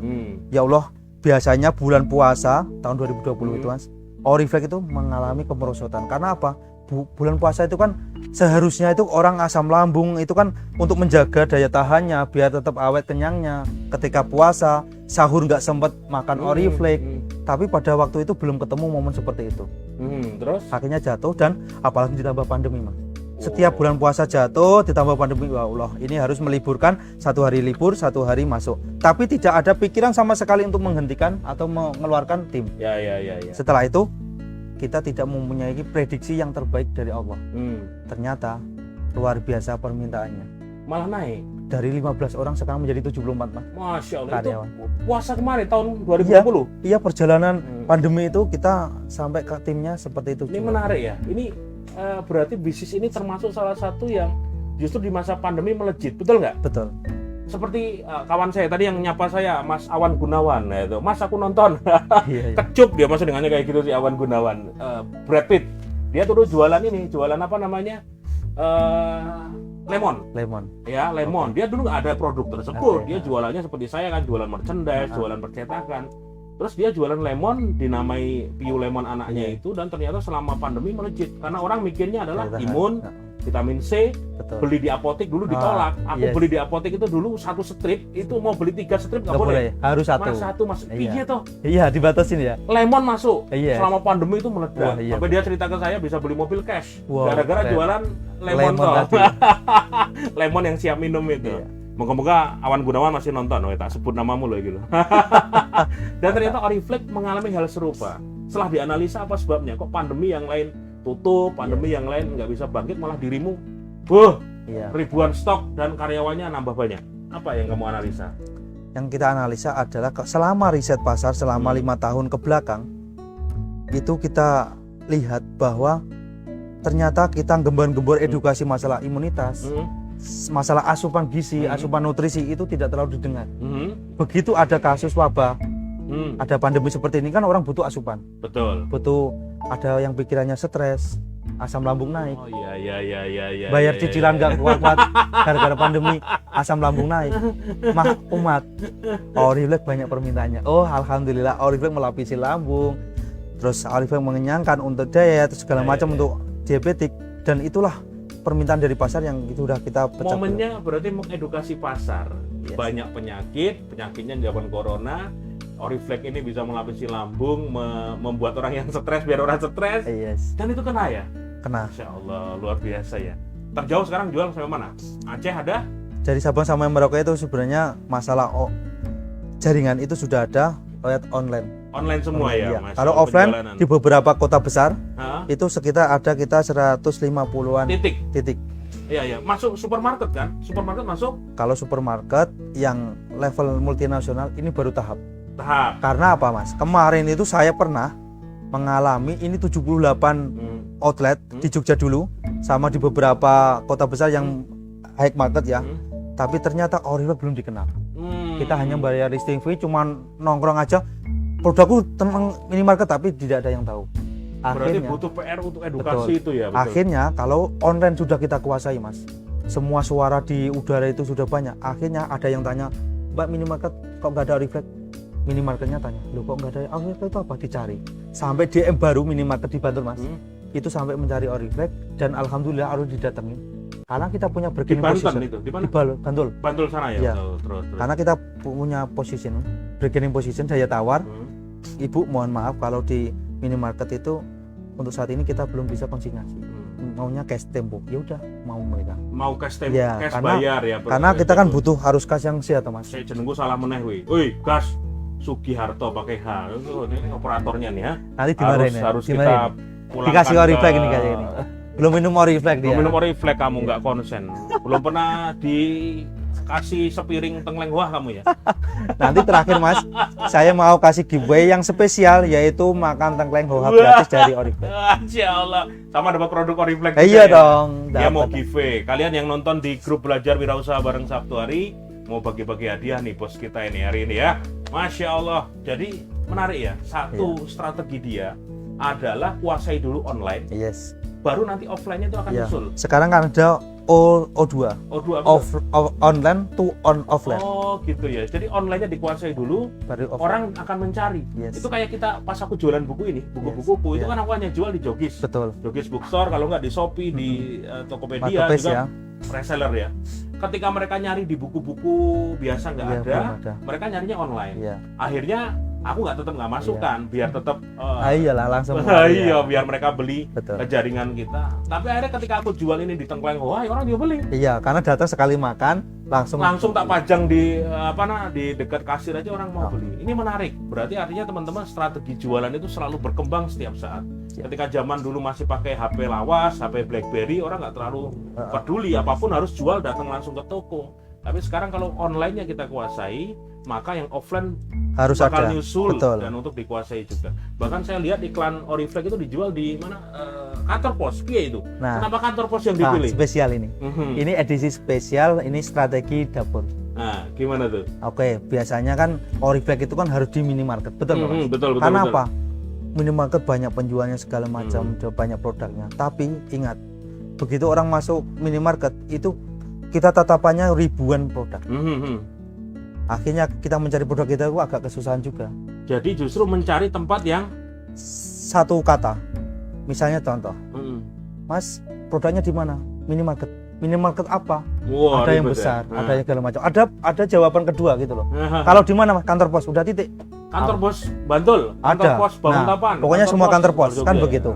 [SPEAKER 3] Ya Allah, biasanya bulan puasa tahun 2020 itu Mas, Oriflame itu mengalami kemerosotan. Karena apa? Bulan puasa itu kan seharusnya itu orang asam lambung itu kan untuk menjaga daya tahannya biar tetap awet kenyangnya. Ketika puasa, sahur nggak sempat makan Oriflame. Tapi pada waktu itu belum ketemu momen seperti itu.
[SPEAKER 2] Terus?
[SPEAKER 3] Akhirnya jatuh dan apalagi ditambah pandemi Mas. Setiap bulan puasa jatuh ditambah pandemi, ya Allah, ini harus meliburkan, 1 hari libur, 1 hari masuk. Tapi tidak ada pikiran sama sekali untuk menghentikan atau mengeluarkan tim.
[SPEAKER 2] Ya.
[SPEAKER 3] Setelah itu kita tidak mempunyai prediksi yang terbaik dari Allah. Ternyata luar biasa permintaannya.
[SPEAKER 2] Malah naik.
[SPEAKER 3] Dari 15 orang sekarang menjadi 74 Mas.
[SPEAKER 2] Masya Allah.
[SPEAKER 3] Karyawan.
[SPEAKER 2] Itu puasa kemarin tahun 2020.
[SPEAKER 3] Iya, perjalanan pandemi itu kita sampai ke timnya seperti itu.
[SPEAKER 2] Ini menarik ya. Ini berarti bisnis ini termasuk salah satu yang justru di masa pandemi melejit, betul nggak?
[SPEAKER 3] Betul.
[SPEAKER 2] Seperti kawan saya tadi yang nyapa saya, Mas Awan Gunawan, nah itu, Mas aku nonton,
[SPEAKER 3] Iya.
[SPEAKER 2] kecup dia masuk dengannya kayak gitu si Awan Gunawan, Brad Pitt, dia tuh jualan apa namanya, lemon, ya lemon. Dia dulu ada produk tersebut, dia jualannya seperti saya kan, jualan merchandise, jualan percetakan. Terus dia jualan lemon, dinamai Piu Lemon anaknya itu, dan ternyata selama pandemi melejit karena orang mikirnya adalah imun, vitamin C,
[SPEAKER 3] Betul.
[SPEAKER 2] beli di apotek dulu ditolak. Aku beli di apotek itu dulu 1 strip, itu mau beli 3 strip nggak boleh.
[SPEAKER 3] Harus 1.
[SPEAKER 2] Mas 1 mas, iya toh.
[SPEAKER 3] Iya, dibatasin ya.
[SPEAKER 2] Lemon masuk.
[SPEAKER 3] Iya.
[SPEAKER 2] Selama pandemi itu meledak.
[SPEAKER 3] Wah, iya.
[SPEAKER 2] Sampai dia cerita ke saya bisa beli mobil cash.
[SPEAKER 3] Wah,
[SPEAKER 2] Gara-gara
[SPEAKER 3] keren.
[SPEAKER 2] jualan lemon toh.
[SPEAKER 3] tadi.
[SPEAKER 2] Lemon yang siap minum itu.
[SPEAKER 3] Iya.
[SPEAKER 2] Moga-moga Awan Gunawan masih nonton, tak sebut namamu loh gitu. Dan ternyata Oriflame mengalami hal serupa. Setelah dianalisa apa sebabnya, kok pandemi yang lain tutup, pandemi yang lain nggak bisa bangkit, malah dirimu,
[SPEAKER 3] Iya.
[SPEAKER 2] ribuan stok dan karyawannya nambah banyak. Apa yang kamu analisa?
[SPEAKER 3] Yang kita analisa adalah selama riset pasar selama 5 tahun ke belakang, itu kita lihat bahwa ternyata kita gembar-gembor edukasi masalah imunitas, masalah asupan gizi, asupan nutrisi itu tidak terlalu didengar. Begitu ada kasus wabah, ada pandemi seperti ini kan orang butuh asupan,
[SPEAKER 2] Betul.
[SPEAKER 3] butuh, ada yang pikirannya stres, asam lambung naik,
[SPEAKER 2] Oh iya.
[SPEAKER 3] bayar cicilan nggak kuat-kuat gara-gara pandemi, asam lambung naik. Umat Oriflame banyak permintaannya. Oh alhamdulillah, Oriflame melapisi lambung, terus Oriflame mengenyangkan untuk diet, segala macam untuk diabetik, dan itulah permintaan dari pasar yang itu udah kita pecah.
[SPEAKER 2] Momennya berarti mengedukasi pasar.
[SPEAKER 3] Yes.
[SPEAKER 2] Banyak penyakitnya zaman corona. Oriflame ini bisa melapisi lambung, membuat orang yang stres biar orang stres.
[SPEAKER 3] Yes.
[SPEAKER 2] Dan itu kena ya?
[SPEAKER 3] Kena.
[SPEAKER 2] Masya Allah, luar biasa ya. Terjauh sekarang jual sampai mana? Aceh ada?
[SPEAKER 3] Dari Sabang sampai Merauke itu sebenarnya masalah jaringan itu sudah ada lewat online.
[SPEAKER 2] Online semua ya?
[SPEAKER 3] Iya.
[SPEAKER 2] Masya
[SPEAKER 3] Kalau
[SPEAKER 2] Allah,
[SPEAKER 3] offline
[SPEAKER 2] penjualan.
[SPEAKER 3] di beberapa kota besar
[SPEAKER 2] Hah?
[SPEAKER 3] itu sekitar ada kita 150-an titik.
[SPEAKER 2] Iya. Masuk supermarket kan? Supermarket masuk?
[SPEAKER 3] Kalau supermarket yang level multinasional ini baru tahap. Karena apa Mas? Kemarin itu saya pernah mengalami ini 78 outlet di Jogja dulu, sama di beberapa kota besar yang high market ya. Tapi ternyata Oriflame belum dikenal. Kita hanya bayar listing fee, cuman nongkrong aja. Produkku tentang minimarket tapi tidak ada yang tahu.
[SPEAKER 2] Berarti
[SPEAKER 3] Akhirnya,
[SPEAKER 2] butuh PR untuk edukasi itu ya? Betul.
[SPEAKER 3] akhirnya kalau online sudah kita kuasai Mas, semua suara di udara itu sudah banyak. Akhirnya ada yang tanya, Mbak minimarket kok nggak ada Oriflame? Minimarketnya tanya, loh kok nggak ada Oriflame itu apa? Dicari. Sampai DM baru minimarket di Bantul Mas. Itu sampai mencari Oriflame dan alhamdulillah harus didatengin. Karena kita punya
[SPEAKER 2] Di
[SPEAKER 3] bargaining
[SPEAKER 2] Banten
[SPEAKER 3] position.
[SPEAKER 2] itu? Di mana?
[SPEAKER 3] Bantul.
[SPEAKER 2] Bantul sana ya?
[SPEAKER 3] Iya.
[SPEAKER 2] Terus.
[SPEAKER 3] Karena kita punya position, bargaining position, daya tawar. Ibu mohon maaf kalau di minimarket itu untuk saat ini kita belum bisa konsinyasi. maunya cash tempo. Ya udah, mau mereka.
[SPEAKER 2] Mau cash
[SPEAKER 3] Ya,
[SPEAKER 2] cash
[SPEAKER 3] karena-
[SPEAKER 2] bayar ya.
[SPEAKER 3] Karena kita kan butuh harus cash yang sehat, Mas.
[SPEAKER 2] Saya jenengku salah meneh wi. Woi, gas Sugiharto pakai H. Oh, ini operatornya nih ya.
[SPEAKER 3] Nanti dimarahin ya.
[SPEAKER 2] Harus
[SPEAKER 3] Dimarahin.
[SPEAKER 2] kita pulangkan
[SPEAKER 3] Dikasih
[SPEAKER 2] ke-
[SPEAKER 3] Oriflek ini kayaknya ini. Belum minum Oriflek dia.
[SPEAKER 2] Belum minum Oriflek kamu nggak konsen. Belum pernah dikasih sepiring tengleng wah kamu ya.
[SPEAKER 3] Nanti terakhir Mas, saya mau kasih giveaway yang spesial yaitu makan tengkleng hoha gratis dari Oriflek.
[SPEAKER 2] Masya Allah. Sama dapat produk Oriflek.
[SPEAKER 3] Iya
[SPEAKER 2] juga ya.
[SPEAKER 3] dong.
[SPEAKER 2] Dia mau
[SPEAKER 3] dapat.
[SPEAKER 2] giveaway. Kalian yang nonton di grup belajar wirausaha bareng Sabtu hari mau bagi-bagi hadiah nih bos kita ini hari ini ya. Masya Allah. Jadi menarik ya. Satu strategi dia adalah kuasai dulu online,
[SPEAKER 3] Yes.
[SPEAKER 2] baru nanti offline-nya itu akan
[SPEAKER 3] Ya.
[SPEAKER 2] nyusul.
[SPEAKER 3] Sekarang kan ada O2,
[SPEAKER 2] O2 apa?
[SPEAKER 3] online to offline.
[SPEAKER 2] Oh gitu ya. Jadi online-nya dikuasai dulu,
[SPEAKER 3] Baru offline.
[SPEAKER 2] orang akan mencari.
[SPEAKER 3] Yes.
[SPEAKER 2] Itu kayak kita pas aku jualan buku ini, buku-bukuku itu
[SPEAKER 3] Yes.
[SPEAKER 2] kan aku hanya jual di Jogis.
[SPEAKER 3] Betul.
[SPEAKER 2] Jogis Bookstore, kalau nggak di Shopee, di Tokopedia
[SPEAKER 3] Marketplace
[SPEAKER 2] juga
[SPEAKER 3] ya.
[SPEAKER 2] reseller ya. Ketika mereka nyari di buku-buku biasa nggak
[SPEAKER 3] Iya,
[SPEAKER 2] ada,
[SPEAKER 3] belum ada.
[SPEAKER 2] mereka nyarinya online.
[SPEAKER 3] Iya.
[SPEAKER 2] Akhirnya aku tetap nggak masukkan, biar tetap
[SPEAKER 3] Iyalah langsung.
[SPEAKER 2] iya, biar mereka beli
[SPEAKER 3] Betul.
[SPEAKER 2] ke jaringan kita. Tapi akhirnya ketika aku jual ini di Tengkleng Hoa, orang juga beli.
[SPEAKER 3] Iya, karena datang sekali makan langsung
[SPEAKER 2] Tak pajang di di dekat kasir aja orang mau beli. Ini menarik. Berarti artinya teman-teman strategi jualan itu selalu berkembang setiap saat.
[SPEAKER 3] Ya.
[SPEAKER 2] Ketika zaman dulu masih pakai HP lawas, HP BlackBerry, orang nggak terlalu peduli apapun harus jual datang langsung ke toko. Tapi sekarang kalau online-nya kita kuasai, maka yang offline
[SPEAKER 3] harus
[SPEAKER 2] bakal
[SPEAKER 3] ada.
[SPEAKER 2] nyusul
[SPEAKER 3] Betul.
[SPEAKER 2] dan untuk dikuasai juga. Bahkan saya lihat iklan Oriflek itu dijual di mana kantor pos. Piye itu?
[SPEAKER 3] Nah.
[SPEAKER 2] Kenapa kantor pos yang
[SPEAKER 3] Nah,
[SPEAKER 2] dipilih?
[SPEAKER 3] spesial ini.
[SPEAKER 2] Mhm.
[SPEAKER 3] Ini edisi spesial, ini strategi dapur.
[SPEAKER 2] Nah, gimana tuh?
[SPEAKER 3] Oke, biasanya kan Oriflek itu kan harus di minimarket, betul nggak, Mas?
[SPEAKER 2] Mhm, betul.
[SPEAKER 3] Karena
[SPEAKER 2] betul.
[SPEAKER 3] apa? Minimarket banyak penjualnya segala macam, banyak produknya. Tapi ingat, begitu orang masuk minimarket itu kita tatapannya ribuan produk.
[SPEAKER 2] Mhm.
[SPEAKER 3] Akhirnya kita mencari produk kita itu agak kesusahan juga.
[SPEAKER 2] Jadi justru mencari tempat yang
[SPEAKER 3] Satu kata, misalnya contoh,
[SPEAKER 2] mhm.
[SPEAKER 3] Mas, produknya di mana? Minimarket. Minimarket apa?
[SPEAKER 2] Wah,
[SPEAKER 3] Ada yang
[SPEAKER 2] ribet
[SPEAKER 3] besar,
[SPEAKER 2] ya.
[SPEAKER 3] ada yang segala macam. Ada jawaban kedua gitu loh.
[SPEAKER 2] Nah.
[SPEAKER 3] Kalau di mana, Mas? Kantor pos, udah titik.
[SPEAKER 2] Kantor pos Bantul, kantor
[SPEAKER 3] Ada.
[SPEAKER 2] pos Banguntapan.
[SPEAKER 3] Nah, pokoknya semua kantor pos, kan
[SPEAKER 2] Jogja.
[SPEAKER 3] begitu.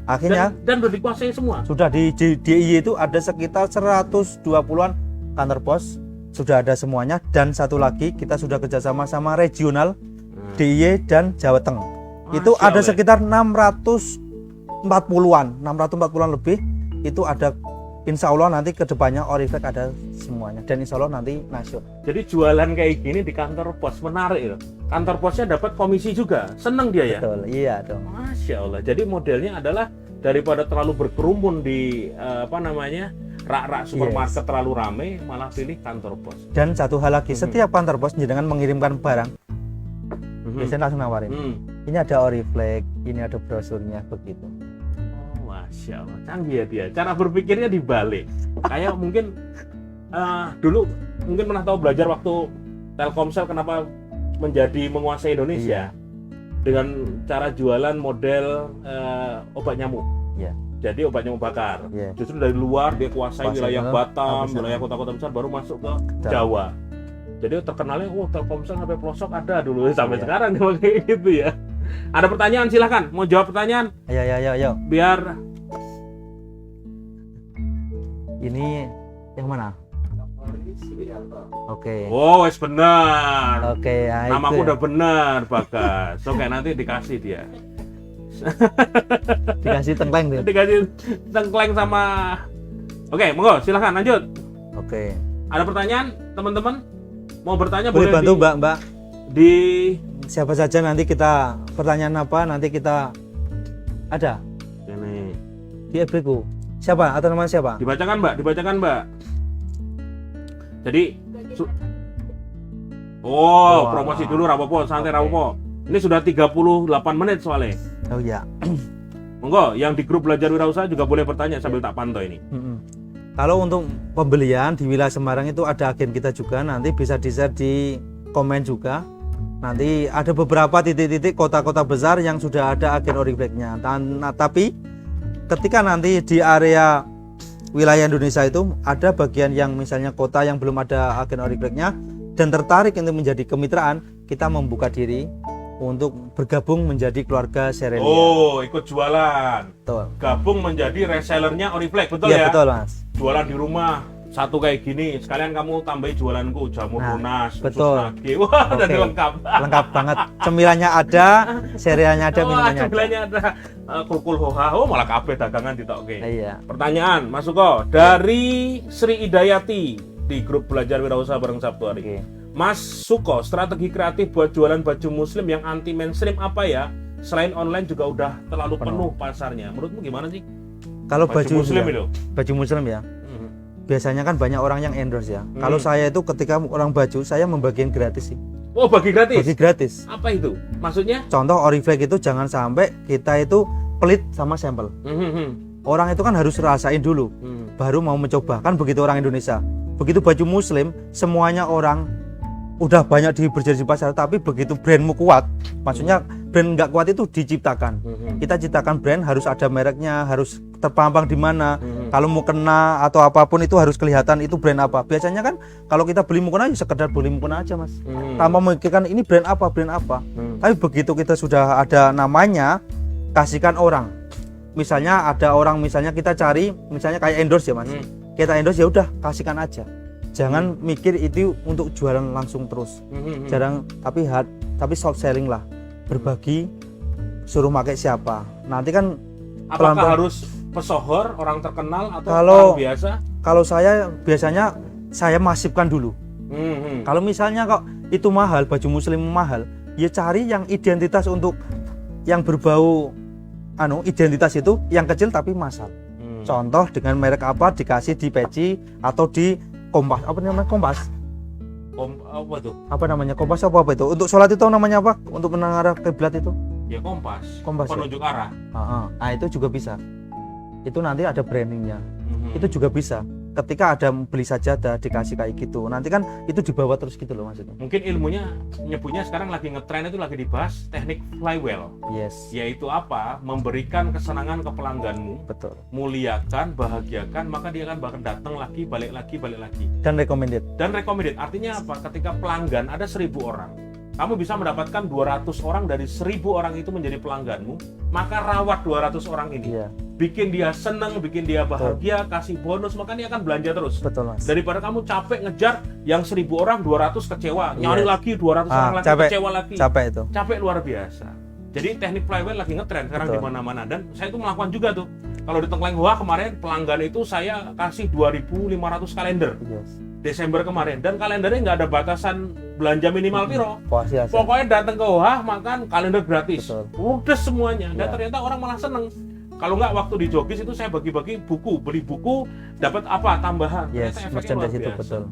[SPEAKER 3] Akhirnya
[SPEAKER 2] Dan udah dikuasai semua.
[SPEAKER 3] sudah di DIY itu ada sekitar 120-an kantor pos, sudah ada semuanya. Dan satu lagi kita sudah kerjasama sama regional DIY dan Jawa Tengah. Itu
[SPEAKER 2] Masya
[SPEAKER 3] ada
[SPEAKER 2] Allah.
[SPEAKER 3] sekitar 640-an lebih. Itu ada, insya Allah nanti kedepannya Oriflek ada semuanya, dan insya Allah nanti nasional.
[SPEAKER 2] Jadi jualan kayak gini di kantor pos menarik ya. Kantor posnya dapat komisi juga. Seneng dia ya.
[SPEAKER 3] Betul, iya dong.
[SPEAKER 2] Masya Allah. Jadi modelnya adalah daripada terlalu berkerumun di rak-rak supermarket terlalu rame, malah pilih kantor pos.
[SPEAKER 3] Dan satu hal lagi, setiap kantor pos dengan mengirimkan barang,
[SPEAKER 2] Mhm.
[SPEAKER 3] biasanya langsung nawarin.
[SPEAKER 2] Mhm.
[SPEAKER 3] Ini ada Oriflek, ini ada brosurnya, begitu.
[SPEAKER 2] Oh, Masya Allah, canggih ya dia. Cara berpikirnya dibalik. Kayak mungkin dulu mungkin pernah tahu belajar waktu Telkomsel kenapa menjadi menguasai Indonesia dengan cara jualan model obat nyamuk.
[SPEAKER 3] Iya.
[SPEAKER 2] Jadi obat nyamuk bakar.
[SPEAKER 3] Iya.
[SPEAKER 2] Justru dari luar dia kuasai
[SPEAKER 3] Kuasai
[SPEAKER 2] wilayah
[SPEAKER 3] dalam,
[SPEAKER 2] Batam,
[SPEAKER 3] bisa.
[SPEAKER 2] wilayah kota-kota besar baru masuk ke
[SPEAKER 3] Jawa.
[SPEAKER 2] Jawa. Jadi terkenalnya, Telkomsel sampai pelosok ada dulu sampai
[SPEAKER 3] Iya.
[SPEAKER 2] sekarang kayak gitu ya. Ada pertanyaan silahkan, mau jawab pertanyaan
[SPEAKER 3] Ayo.
[SPEAKER 2] biar
[SPEAKER 3] Ini yang mana? Oke.
[SPEAKER 2] oh wes benar.
[SPEAKER 3] Oke, ya
[SPEAKER 2] Namaku
[SPEAKER 3] itu ya.
[SPEAKER 2] udah benar, Bagas. Oke, nanti dikasih dia.
[SPEAKER 3] Dikasih tengkleng tuh.
[SPEAKER 2] Dikasih tengkleng sama. Oke, monggo silahkan lanjut.
[SPEAKER 3] Oke.
[SPEAKER 2] Ada pertanyaan, teman-teman? Mau bertanya
[SPEAKER 3] Boleh
[SPEAKER 2] boleh
[SPEAKER 3] bantu Mbak.
[SPEAKER 2] di
[SPEAKER 3] Siapa saja nanti kita pertanyaan apa nanti kita ada
[SPEAKER 2] ini.
[SPEAKER 3] di FB ku. Siapa atau nama siapa?
[SPEAKER 2] Dibacakan, Mbak. Dibacakan, Mbak. Jadi
[SPEAKER 3] Wah.
[SPEAKER 2] promosi dulu Rapopo, santai Rapopo. Ini sudah 38 menit soalnya.
[SPEAKER 3] Oh iya.
[SPEAKER 2] Monggo, yang di grup belajar wirausaha juga boleh bertanya sambil tak pantau ini.
[SPEAKER 3] Kalau untuk pembelian di wilayah Semarang itu ada agen kita juga, nanti bisa di-share di komen juga. Nanti ada beberapa titik-titik kota-kota besar yang sudah ada agen Orifleknya. Tapi ketika nanti di area wilayah Indonesia itu ada bagian yang misalnya kota yang belum ada agen Orifleknya dan tertarik untuk menjadi kemitraan, kita membuka diri untuk bergabung menjadi keluarga Serelia.
[SPEAKER 2] Oh, ikut jualan.
[SPEAKER 3] Betul.
[SPEAKER 2] Gabung menjadi resellernya Oriflame, betul
[SPEAKER 3] Iya
[SPEAKER 2] ya?
[SPEAKER 3] betul Mas.
[SPEAKER 2] Jualan di rumah satu kayak gini, sekalian kamu tambahi jualanku jamur
[SPEAKER 3] Nah,
[SPEAKER 2] tunas,
[SPEAKER 3] betul.
[SPEAKER 2] usus nage. Wah,
[SPEAKER 3] Oke.
[SPEAKER 2] udah lengkap.
[SPEAKER 3] Lengkap banget. Cemilannya ada, cerealnya ada, minumannya ada.
[SPEAKER 2] Cemilannya ada. Kulkul hoha, oh malah kabeh dagangan ditokke.
[SPEAKER 3] Iya.
[SPEAKER 2] Pertanyaan, Mas Suko, dari Sri Idayati di grup belajar wirausaha bareng Sabtu hari.
[SPEAKER 3] Oke.
[SPEAKER 2] Mas Suko, strategi kreatif buat jualan baju muslim yang anti mainstream apa ya? Selain online juga udah terlalu penuh pasarnya. Menurutmu gimana sih?
[SPEAKER 3] Kalau
[SPEAKER 2] Baju
[SPEAKER 3] baju
[SPEAKER 2] muslim
[SPEAKER 3] ya,
[SPEAKER 2] itu.
[SPEAKER 3] baju muslim ya.
[SPEAKER 2] Mhm.
[SPEAKER 3] Biasanya kan banyak orang yang endorse ya. Kalau saya itu ketika orang baju saya membagikan gratis sih.
[SPEAKER 2] Oh, bagi gratis.
[SPEAKER 3] Bagi gratis.
[SPEAKER 2] Apa itu? Maksudnya?
[SPEAKER 3] Contoh Oriflame itu jangan sampai kita itu pelit sama sampel.
[SPEAKER 2] Mhm.
[SPEAKER 3] Orang itu kan harus rasain dulu,
[SPEAKER 2] Mhm.
[SPEAKER 3] baru mau mencoba. Kan begitu orang Indonesia. Begitu baju muslim, semuanya orang udah banyak berjadi di pasar, tapi begitu brandmu kuat, maksudnya brand nggak kuat itu diciptakan.
[SPEAKER 2] Mhm.
[SPEAKER 3] Kita ciptakan brand harus ada mereknya, harus terpampang di mana.
[SPEAKER 2] Mhm.
[SPEAKER 3] Kalau mau kena atau apapun itu harus kelihatan itu brand apa. Biasanya kan kalau kita beli mukena ya sekedar beli mukena aja Mas.
[SPEAKER 2] Mhm.
[SPEAKER 3] Tanpa memikirkan ini brand apa, brand apa.
[SPEAKER 2] Mhm.
[SPEAKER 3] Tapi begitu kita sudah ada namanya, kasihkan orang. Misalnya ada orang, misalnya kita cari, misalnya kayak endorse ya Mas. Kita endorse ya udah kasihkan aja. Jangan mikir itu untuk jualan langsung terus.
[SPEAKER 2] Mhm.
[SPEAKER 3] Jarang, tapi soft selling lah. Berbagi, suruh pakai siapa. Nanti kan
[SPEAKER 2] Apakah
[SPEAKER 3] pelan-pelan.
[SPEAKER 2] harus pesohor, orang terkenal atau
[SPEAKER 3] Kalau-
[SPEAKER 2] orang biasa?
[SPEAKER 3] Kalau saya biasanya saya masifkan dulu.
[SPEAKER 2] Mhm.
[SPEAKER 3] Kalau misalnya kok itu mahal, baju muslim mahal, ya cari yang identitas untuk yang berbau identitas itu yang kecil tapi massal.
[SPEAKER 2] Mhm.
[SPEAKER 3] Contoh dengan merek apa dikasih di peci atau di kompas. Apa namanya kompas?
[SPEAKER 2] Apa tuh?
[SPEAKER 3] Apa namanya kompas apa itu? Untuk sholat itu namanya apa? Untuk mengarah kiblat itu?
[SPEAKER 2] Ya kompas.
[SPEAKER 3] Kompas ya?
[SPEAKER 2] Penunjuk arah.
[SPEAKER 3] Nah, itu juga bisa. Itu nanti ada brandingnya.
[SPEAKER 2] Mhm.
[SPEAKER 3] Itu juga bisa. Ketika ada beli sajadah dikasih kayak gitu, nanti kan itu dibawa terus gitu loh maksudnya.
[SPEAKER 2] Mungkin ilmunya nyebutnya sekarang lagi ngetren itu lagi dibahas teknik flywheel,
[SPEAKER 3] Yes,
[SPEAKER 2] yaitu apa? Memberikan kesenangan ke pelangganmu,
[SPEAKER 3] betul.
[SPEAKER 2] muliakan, bahagiakan, maka dia akan bahkan datang lagi, balik lagi.
[SPEAKER 3] Dan recommended.
[SPEAKER 2] Dan recommended, artinya apa? Ketika pelanggan ada 1000 orang, kamu bisa mendapatkan 200 orang dari 1000 orang itu menjadi pelangganmu, maka rawat 200 orang ini.
[SPEAKER 3] Iya,
[SPEAKER 2] Bikin dia senang, bikin dia bahagia, kasih bonus, maka dia akan belanja terus.
[SPEAKER 3] betul Mas.
[SPEAKER 2] Daripada kamu capek ngejar yang 1000 orang 200 kecewa, nyari
[SPEAKER 3] Yes.
[SPEAKER 2] lagi 200 orang lagi
[SPEAKER 3] capek.
[SPEAKER 2] kecewa lagi.
[SPEAKER 3] Capek itu.
[SPEAKER 2] Capek luar biasa. Jadi teknik flywheel lagi ngetren sekarang
[SPEAKER 3] Betul.
[SPEAKER 2] di mana-mana, dan saya itu melakukan juga tuh. Kalau di Tengkleng Hoa kemarin pelanggan itu saya kasih 2.500 kalender
[SPEAKER 3] Yes.
[SPEAKER 2] Desember kemarin, dan kalendernya nggak ada batasan belanja minimal piro.
[SPEAKER 3] Puas ya.
[SPEAKER 2] Pokoknya datang ke Hoa makan kalender gratis.
[SPEAKER 3] Betul.
[SPEAKER 2] Udah semuanya. Dan
[SPEAKER 3] Ya.
[SPEAKER 2] ternyata orang malah seneng. Kalau nggak waktu di Jogis itu saya bagi-bagi buku, beli buku dapat apa tambahan.
[SPEAKER 3] Yes,
[SPEAKER 2] Ternyata efeknya luar
[SPEAKER 3] merchandise itu
[SPEAKER 2] biasa.
[SPEAKER 3] betul.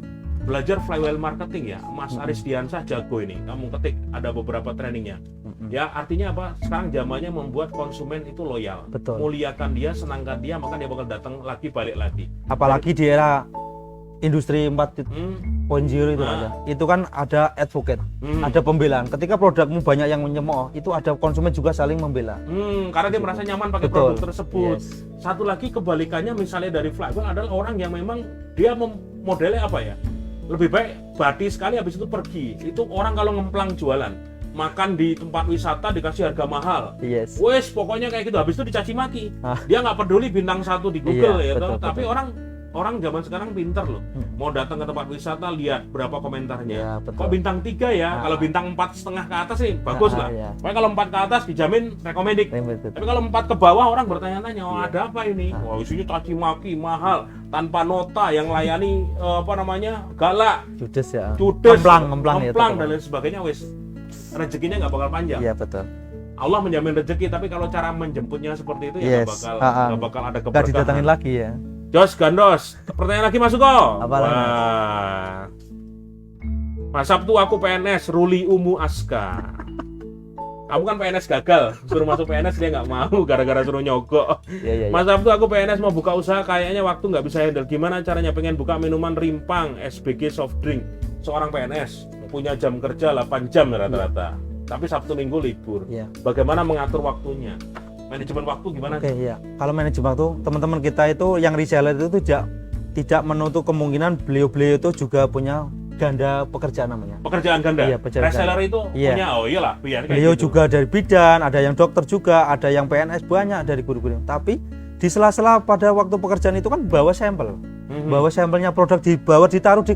[SPEAKER 2] Belajar flywheel marketing ya, Mas Aris Diansah jago ini. Kamu ketik ada beberapa trainingnya. Ya artinya apa? Sekarang zamannya membuat konsumen itu loyal.
[SPEAKER 3] Betul.
[SPEAKER 2] Muliakan dia, senangkan dia, maka dia bakal datang lagi, balik lagi.
[SPEAKER 3] Apalagi di era industri 4.0
[SPEAKER 2] Hmm.
[SPEAKER 3] itu ada. Itu kan ada advocate,
[SPEAKER 2] Hmm.
[SPEAKER 3] ada pembelaan. Ketika produkmu banyak yang menyemooh, itu ada konsumen juga saling membela.
[SPEAKER 2] Karena dia merasa nyaman pakai
[SPEAKER 3] Betul.
[SPEAKER 2] produk tersebut.
[SPEAKER 3] Yes.
[SPEAKER 2] Satu lagi kebalikannya misalnya dari flywheel adalah orang yang memang dia modelnya apa ya? Lebih baik badi sekali habis itu pergi. Itu orang kalau ngemplang jualan, makan di tempat wisata dikasih harga mahal.
[SPEAKER 3] Yes.
[SPEAKER 2] Wes pokoknya kayak gitu, habis itu dicaci maki.
[SPEAKER 3] Ah.
[SPEAKER 2] Dia nggak peduli bintang 1 di Google
[SPEAKER 3] Iya,
[SPEAKER 2] ya,
[SPEAKER 3] betul,
[SPEAKER 2] toh. Tapi
[SPEAKER 3] betul.
[SPEAKER 2] orang zaman sekarang pinter loh. Mau datang ke tempat wisata lihat berapa komentarnya.
[SPEAKER 3] Ya, betul.
[SPEAKER 2] Kok bintang 3 ya?
[SPEAKER 3] Ah.
[SPEAKER 2] Kalau bintang 4,5 ke atas sih bagus lah.
[SPEAKER 3] Iya.
[SPEAKER 2] Pokoknya kalau 4 ke atas dijamin recommended.
[SPEAKER 3] Limited.
[SPEAKER 2] Tapi kalau 4 ke bawah orang bertanya-tanya, oh,
[SPEAKER 3] Iya.
[SPEAKER 2] ada apa ini?
[SPEAKER 3] Ah.
[SPEAKER 2] Wah, isinya caci maki mahal, tanpa nota, yang layani galak,
[SPEAKER 3] Judes ya.
[SPEAKER 2] judes,
[SPEAKER 3] Ngemplang ya.
[SPEAKER 2] dan lain sebagainya. Wes rezekinya nggak bakal panjang.
[SPEAKER 3] Iya betul.
[SPEAKER 2] Allah menjamin rezeki, tapi kalau cara menjemputnya seperti itu ya
[SPEAKER 3] Yes.
[SPEAKER 2] nggak bakal ada
[SPEAKER 3] Gak
[SPEAKER 2] keberkahan.
[SPEAKER 3] didatangin lagi ya.
[SPEAKER 2] Jos Gandos, pertanyaan lagi Mas Suko.
[SPEAKER 3] Apa lagi,
[SPEAKER 2] Wah. Mas Sabtu aku PNS, Ruli Umu Aska. Kamu kan PNS gagal, suruh masuk PNS dia nggak mau gara-gara suruh nyogok.
[SPEAKER 3] Iya.
[SPEAKER 2] Mas Sabtu aku PNS mau buka usaha, kayaknya waktu nggak bisa handle. Gimana caranya? Pengen buka minuman rimpang, SBG soft drink. Seorang PNS punya jam kerja 8 jam rata-rata, tapi Sabtu Minggu libur.
[SPEAKER 3] Iya.
[SPEAKER 2] Bagaimana mengatur waktunya? Manajemen waktu gimana?
[SPEAKER 3] Oke, iya. Kalau manajemen waktu, teman-teman kita itu yang reseller itu tidak menutup kemungkinan beliau-beliau itu juga punya ganda pekerjaan namanya.
[SPEAKER 2] Pekerjaan ganda.
[SPEAKER 3] Iya, pekerjaan
[SPEAKER 2] Reseller
[SPEAKER 3] ganda.
[SPEAKER 2] itu
[SPEAKER 3] Iya.
[SPEAKER 2] punya, oh iyalah, biar kayak
[SPEAKER 3] Beliau
[SPEAKER 2] gitu.
[SPEAKER 3] juga dari bidan, ada yang dokter juga, ada yang PNS, banyak dari guru-guru. Tapi di sela-sela pada waktu pekerjaan itu kan bawa sampel. Bawa sampelnya produk dibawa ditaruh di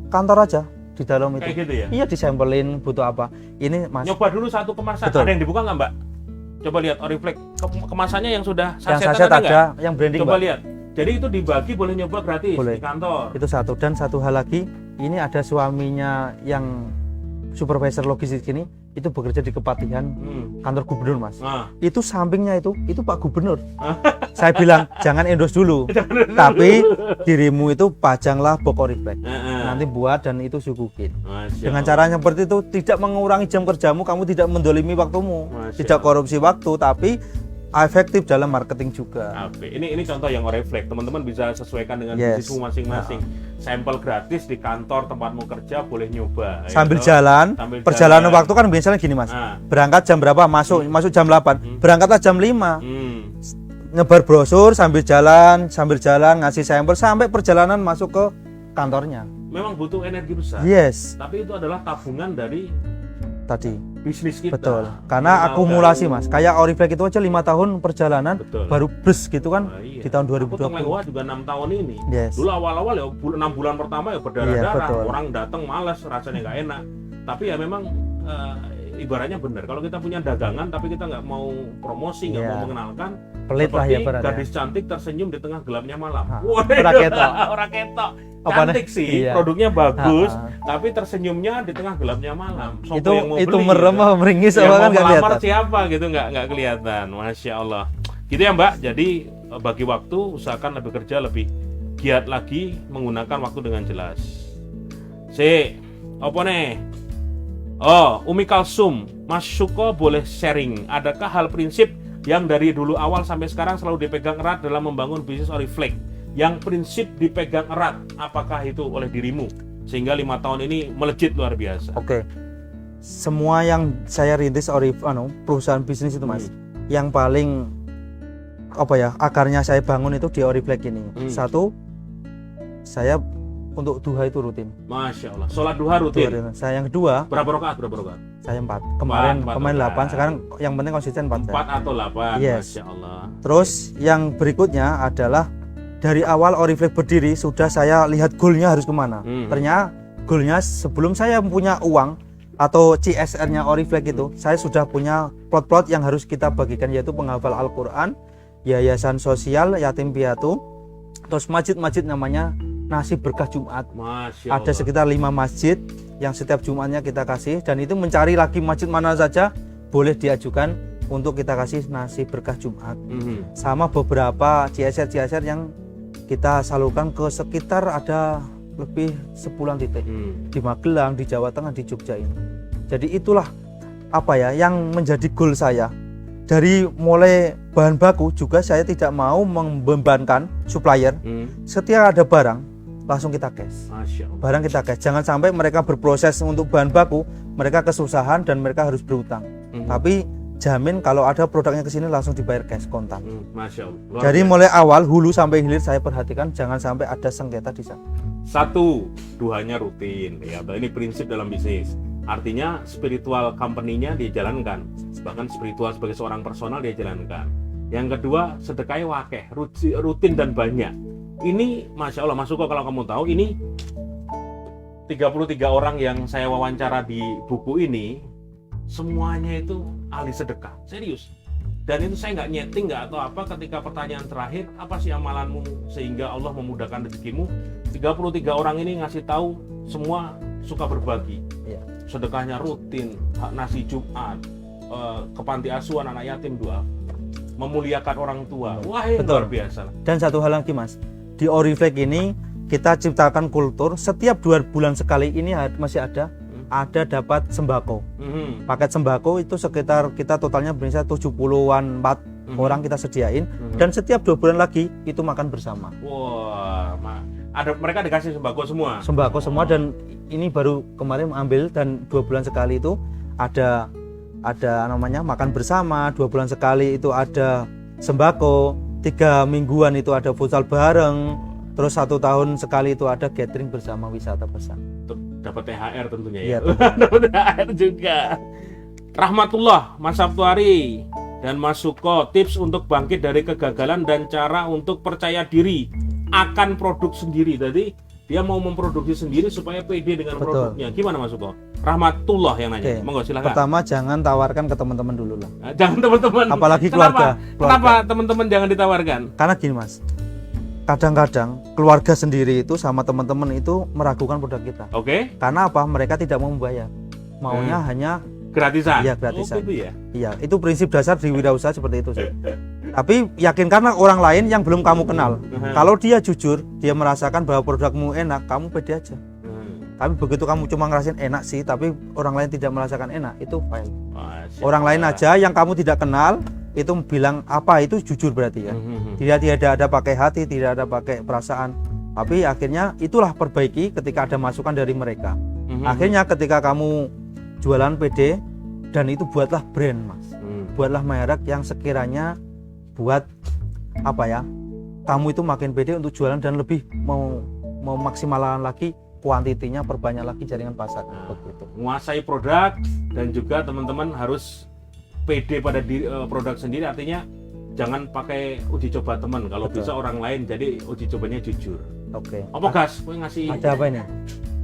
[SPEAKER 3] kantor aja di dalam itu.
[SPEAKER 2] Kayak gitu ya.
[SPEAKER 3] Iya, disampelin butuh apa. Ini Mas.
[SPEAKER 2] Nyoba dulu satu kemasan.
[SPEAKER 3] Betul.
[SPEAKER 2] Ada yang dibuka nggak, Mbak? Coba lihat Oriflame. Kemasannya yang sudah
[SPEAKER 3] Yang
[SPEAKER 2] sasetan
[SPEAKER 3] saset ada,
[SPEAKER 2] nggak?
[SPEAKER 3] yang branding,
[SPEAKER 2] Coba
[SPEAKER 3] Mbak.
[SPEAKER 2] lihat. Jadi itu dibagi, boleh nyoba gratis
[SPEAKER 3] Boleh.
[SPEAKER 2] di kantor.
[SPEAKER 3] Itu satu. Dan satu hal lagi, ini ada suaminya yang supervisor logistik ini, itu bekerja di Kepatihan kantor gubernur, Mas.
[SPEAKER 2] Nah,
[SPEAKER 3] Itu sampingnya itu Pak Gubernur. Saya bilang jangan endorse dulu, tapi dirimu itu pajanglah box Oriflame. Nanti buat dan itu suguhin.
[SPEAKER 2] Masya
[SPEAKER 3] Dengan
[SPEAKER 2] Allah.
[SPEAKER 3] cara yang seperti itu tidak mengurangi jam kerjamu, kamu tidak mendolimi waktumu,
[SPEAKER 2] Masya
[SPEAKER 3] tidak
[SPEAKER 2] Allah.
[SPEAKER 3] korupsi waktu, tapi efektif dalam marketing juga.
[SPEAKER 2] Oke, ini contoh yang Oriflame. Teman-teman bisa sesuaikan dengan
[SPEAKER 3] Yes.
[SPEAKER 2] bisnismu masing-masing. Sampel gratis di kantor tempatmu kerja, boleh nyoba.
[SPEAKER 3] Sambil
[SPEAKER 2] gitu.
[SPEAKER 3] jalan,
[SPEAKER 2] Sambil
[SPEAKER 3] perjalanan
[SPEAKER 2] jalan.
[SPEAKER 3] waktu kan biasanya gini, Mas.
[SPEAKER 2] Nah.
[SPEAKER 3] Berangkat jam berapa? Masuk jam 8. Berangkatlah jam 5. Nyebar brosur sambil jalan ngasih sampel sampai perjalanan masuk ke kantornya.
[SPEAKER 2] Memang butuh energi besar.
[SPEAKER 3] Yes,
[SPEAKER 2] Tapi itu adalah tabungan dari
[SPEAKER 3] tadi.
[SPEAKER 2] bisnis kita.
[SPEAKER 3] Betul. Karena
[SPEAKER 2] 5
[SPEAKER 3] akumulasi,
[SPEAKER 2] tahun.
[SPEAKER 3] Mas. Kayak Oriflame itu aja 5 tahun perjalanan
[SPEAKER 2] Betul.
[SPEAKER 3] baru bus gitu kan
[SPEAKER 2] Nah, iya.
[SPEAKER 3] di tahun
[SPEAKER 2] Aku Teng
[SPEAKER 3] 2020.
[SPEAKER 2] Lengua juga 6 tahun ini.
[SPEAKER 3] Yes.
[SPEAKER 2] Dulu awal-awal ya 6 bulan pertama ya
[SPEAKER 3] Iya,
[SPEAKER 2] berdarah-darah.
[SPEAKER 3] betul.
[SPEAKER 2] Orang datang malas, rasanya nggak enak. Tapi ya memang ibaratnya benar. Kalau kita punya dagangan tapi kita nggak mau promosi, nggak
[SPEAKER 3] Iya.
[SPEAKER 2] mau mengenalkan,
[SPEAKER 3] Pelit lah
[SPEAKER 2] seperti
[SPEAKER 3] ya berat ya.
[SPEAKER 2] gadis cantik tersenyum di tengah gelapnya malam.
[SPEAKER 3] Ha,
[SPEAKER 2] Wah,
[SPEAKER 3] ora ketok.
[SPEAKER 2] Ora ketok.
[SPEAKER 3] Apa
[SPEAKER 2] Cantik
[SPEAKER 3] nih?
[SPEAKER 2] sih,
[SPEAKER 3] Iya.
[SPEAKER 2] produknya bagus,
[SPEAKER 3] Ha,
[SPEAKER 2] tapi tersenyumnya di tengah gelapnya malam. Sopo
[SPEAKER 3] itu
[SPEAKER 2] yang mau
[SPEAKER 3] itu
[SPEAKER 2] beli,
[SPEAKER 3] merem
[SPEAKER 2] gitu.
[SPEAKER 3] apa meringis
[SPEAKER 2] Yang
[SPEAKER 3] apa
[SPEAKER 2] mau
[SPEAKER 3] kan nggak
[SPEAKER 2] melamar
[SPEAKER 3] kelihatan.
[SPEAKER 2] siapa gitu, nggak kelihatan. Masya Allah. Gitu ya Mbak. Jadi bagi waktu usahakan lebih kerja lebih giat lagi, menggunakan waktu dengan jelas. Apa nih? Oh, Umi Kalsum, Mas Suko boleh sharing. Adakah hal prinsip yang dari dulu awal sampai sekarang selalu dipegang erat dalam membangun bisnis Oriflame? Yang prinsip dipegang erat, apakah itu oleh dirimu? Sehingga 5 tahun ini melejit luar biasa.
[SPEAKER 3] Oke. Semua yang saya rintis perusahaan bisnis itu, Mas, yang paling akarnya saya bangun itu di Oriflame ini. Satu, saya untuk duha itu rutin.
[SPEAKER 2] Masya Allah. Sholat duha rutin.
[SPEAKER 3] Saya yang kedua,
[SPEAKER 2] Berapa rakaat?
[SPEAKER 3] saya 4. Kemarin
[SPEAKER 2] Empat
[SPEAKER 3] 8.
[SPEAKER 2] rakaat.
[SPEAKER 3] Sekarang yang penting konsisten 4.
[SPEAKER 2] 4 atau 8.
[SPEAKER 3] Yes.
[SPEAKER 2] Masya Allah.
[SPEAKER 3] Terus yang berikutnya adalah dari awal Oriflame berdiri sudah saya lihat goalnya harus kemana. Ternyata goalnya sebelum saya punya uang atau CSR-nya Oriflame itu, saya sudah punya plot-plot yang harus kita bagikan, yaitu penghafal Al-Quran, yayasan sosial yatim piatu, terus masjid-masjid namanya Nasib Berkah Jumat.
[SPEAKER 2] Masya
[SPEAKER 3] Ada
[SPEAKER 2] Allah.
[SPEAKER 3] sekitar 5 masjid yang setiap Jumatnya kita kasih, dan itu mencari lagi masjid mana saja boleh diajukan untuk kita kasih Nasib Berkah Jumat. Sama beberapa CSR yang kita salurkan ke sekitar ada lebih 10 titik di Magelang, di Jawa Tengah, di Jogja ini. Jadi itulah yang menjadi goal saya. Dari mulai bahan baku juga saya tidak mau membebankan supplier. Setiap ada barang langsung kita cash.
[SPEAKER 2] Masya Allah.
[SPEAKER 3] Barang kita cash. Jangan sampai mereka berproses untuk bahan baku, mereka kesusahan dan mereka harus berutang. Tapi jamin kalau ada produknya ke sini langsung dibayar cash kontan.
[SPEAKER 2] Masya Allah. Luar
[SPEAKER 3] Dari
[SPEAKER 2] biasa.
[SPEAKER 3] mulai awal hulu sampai hilir saya perhatikan jangan sampai ada sengketa di sana.
[SPEAKER 2] 1, duhanya rutin. Ya, ini prinsip dalam bisnis. Artinya spiritual company-nya dia jalankan. Bahkan spiritual sebagai seorang personal dia jalankan. Yang kedua, sedekahnya wakeh, rutin dan banyak. Ini Masya Allah, Mas Suko, kalau kamu tahu, ini 33 orang yang saya wawancara di buku ini, semuanya itu ahli sedekah, serius. Dan itu saya nggak nyeting, nggak atau apa, ketika pertanyaan terakhir, apa sih amalanmu sehingga Allah memudahkan rezekimu? 33 orang ini ngasih tahu semua suka berbagi.
[SPEAKER 3] Iya.
[SPEAKER 2] Sedekahnya rutin, nasi Jumat, ke panti asuhan anak yatim doa, memuliakan orang tua. Wah, ini
[SPEAKER 3] Betul.
[SPEAKER 2] luar biasa.
[SPEAKER 3] Dan satu hal lagi, Mas, di Oriflame ini kita ciptakan kultur setiap 2 bulan sekali ini masih ada dapat sembako. Paket sembako itu sekitar kita totalnya berisa 70-an 4 orang kita sediain, dan setiap 2 bulan lagi itu makan bersama.
[SPEAKER 2] Wah, mereka dikasih sembako semua.
[SPEAKER 3] Sembako semua, dan ini baru kemarin ambil, dan 2 bulan sekali itu ada namanya makan bersama, 2 bulan sekali itu ada sembako, 3 mingguan itu ada futsal bareng, Terus 1 tahun sekali itu ada gathering bersama, wisata bersama.
[SPEAKER 2] Untuk dapat THR tentunya
[SPEAKER 3] Iya,
[SPEAKER 2] ya. Dapat THR juga. Rahmatullah, Mas Sabtuari dan Mas Suko, tips untuk bangkit dari kegagalan dan cara untuk percaya diri akan produk sendiri. Jadi dia mau memproduksi sendiri supaya pede dengan
[SPEAKER 3] Betul.
[SPEAKER 2] produknya. Gimana Mas Suko? Rahmatullah yang nanya.
[SPEAKER 3] Oke.
[SPEAKER 2] Monggo silakan.
[SPEAKER 3] Pertama jangan tawarkan ke teman-teman dulu lah.
[SPEAKER 2] Nah, jangan teman-teman.
[SPEAKER 3] Apalagi
[SPEAKER 2] Kenapa?
[SPEAKER 3] keluarga.
[SPEAKER 2] Kenapa teman-teman jangan ditawarkan?
[SPEAKER 3] Karena gini Mas, kadang-kadang keluarga sendiri itu sama teman-teman itu meragukan produk kita.
[SPEAKER 2] Oke,
[SPEAKER 3] Karena apa? Mereka tidak mau membayar. Maunya hanya
[SPEAKER 2] gratisan.
[SPEAKER 3] Iya, gratisan.
[SPEAKER 2] Oh, gitu ya.
[SPEAKER 3] iya, itu prinsip dasar di wirausaha seperti itu sih. Tapi yakinkanlah orang lain yang belum kamu kenal. Kalau dia jujur, dia merasakan bahwa produkmu enak, kamu pede aja. Tapi begitu kamu cuma ngerasain enak sih, tapi orang lain tidak merasakan enak, itu fail. Orang lain aja yang kamu tidak kenal itu bilang apa, itu jujur berarti ya. Tidak ada pakai hati, tidak ada pakai perasaan. Tapi akhirnya itulah perbaiki ketika ada masukan dari mereka. Akhirnya ketika kamu jualan PD dan itu buatlah brand Mas. Buatlah merek yang sekiranya buat apa ya? Kamu itu makin pede untuk jualan dan lebih mau maksimalkan lagi kuantitinya, perbanyak lagi jaringan pasar. Begitu.
[SPEAKER 2] Menguasai produk dan juga teman-teman harus pede pada produk sendiri, artinya jangan pakai uji coba teman. Kalau
[SPEAKER 3] Betul.
[SPEAKER 2] bisa orang lain, jadi uji cobanya jujur.
[SPEAKER 3] Oke.
[SPEAKER 2] Apa gas? Gue ngasih
[SPEAKER 3] Ada apa ini?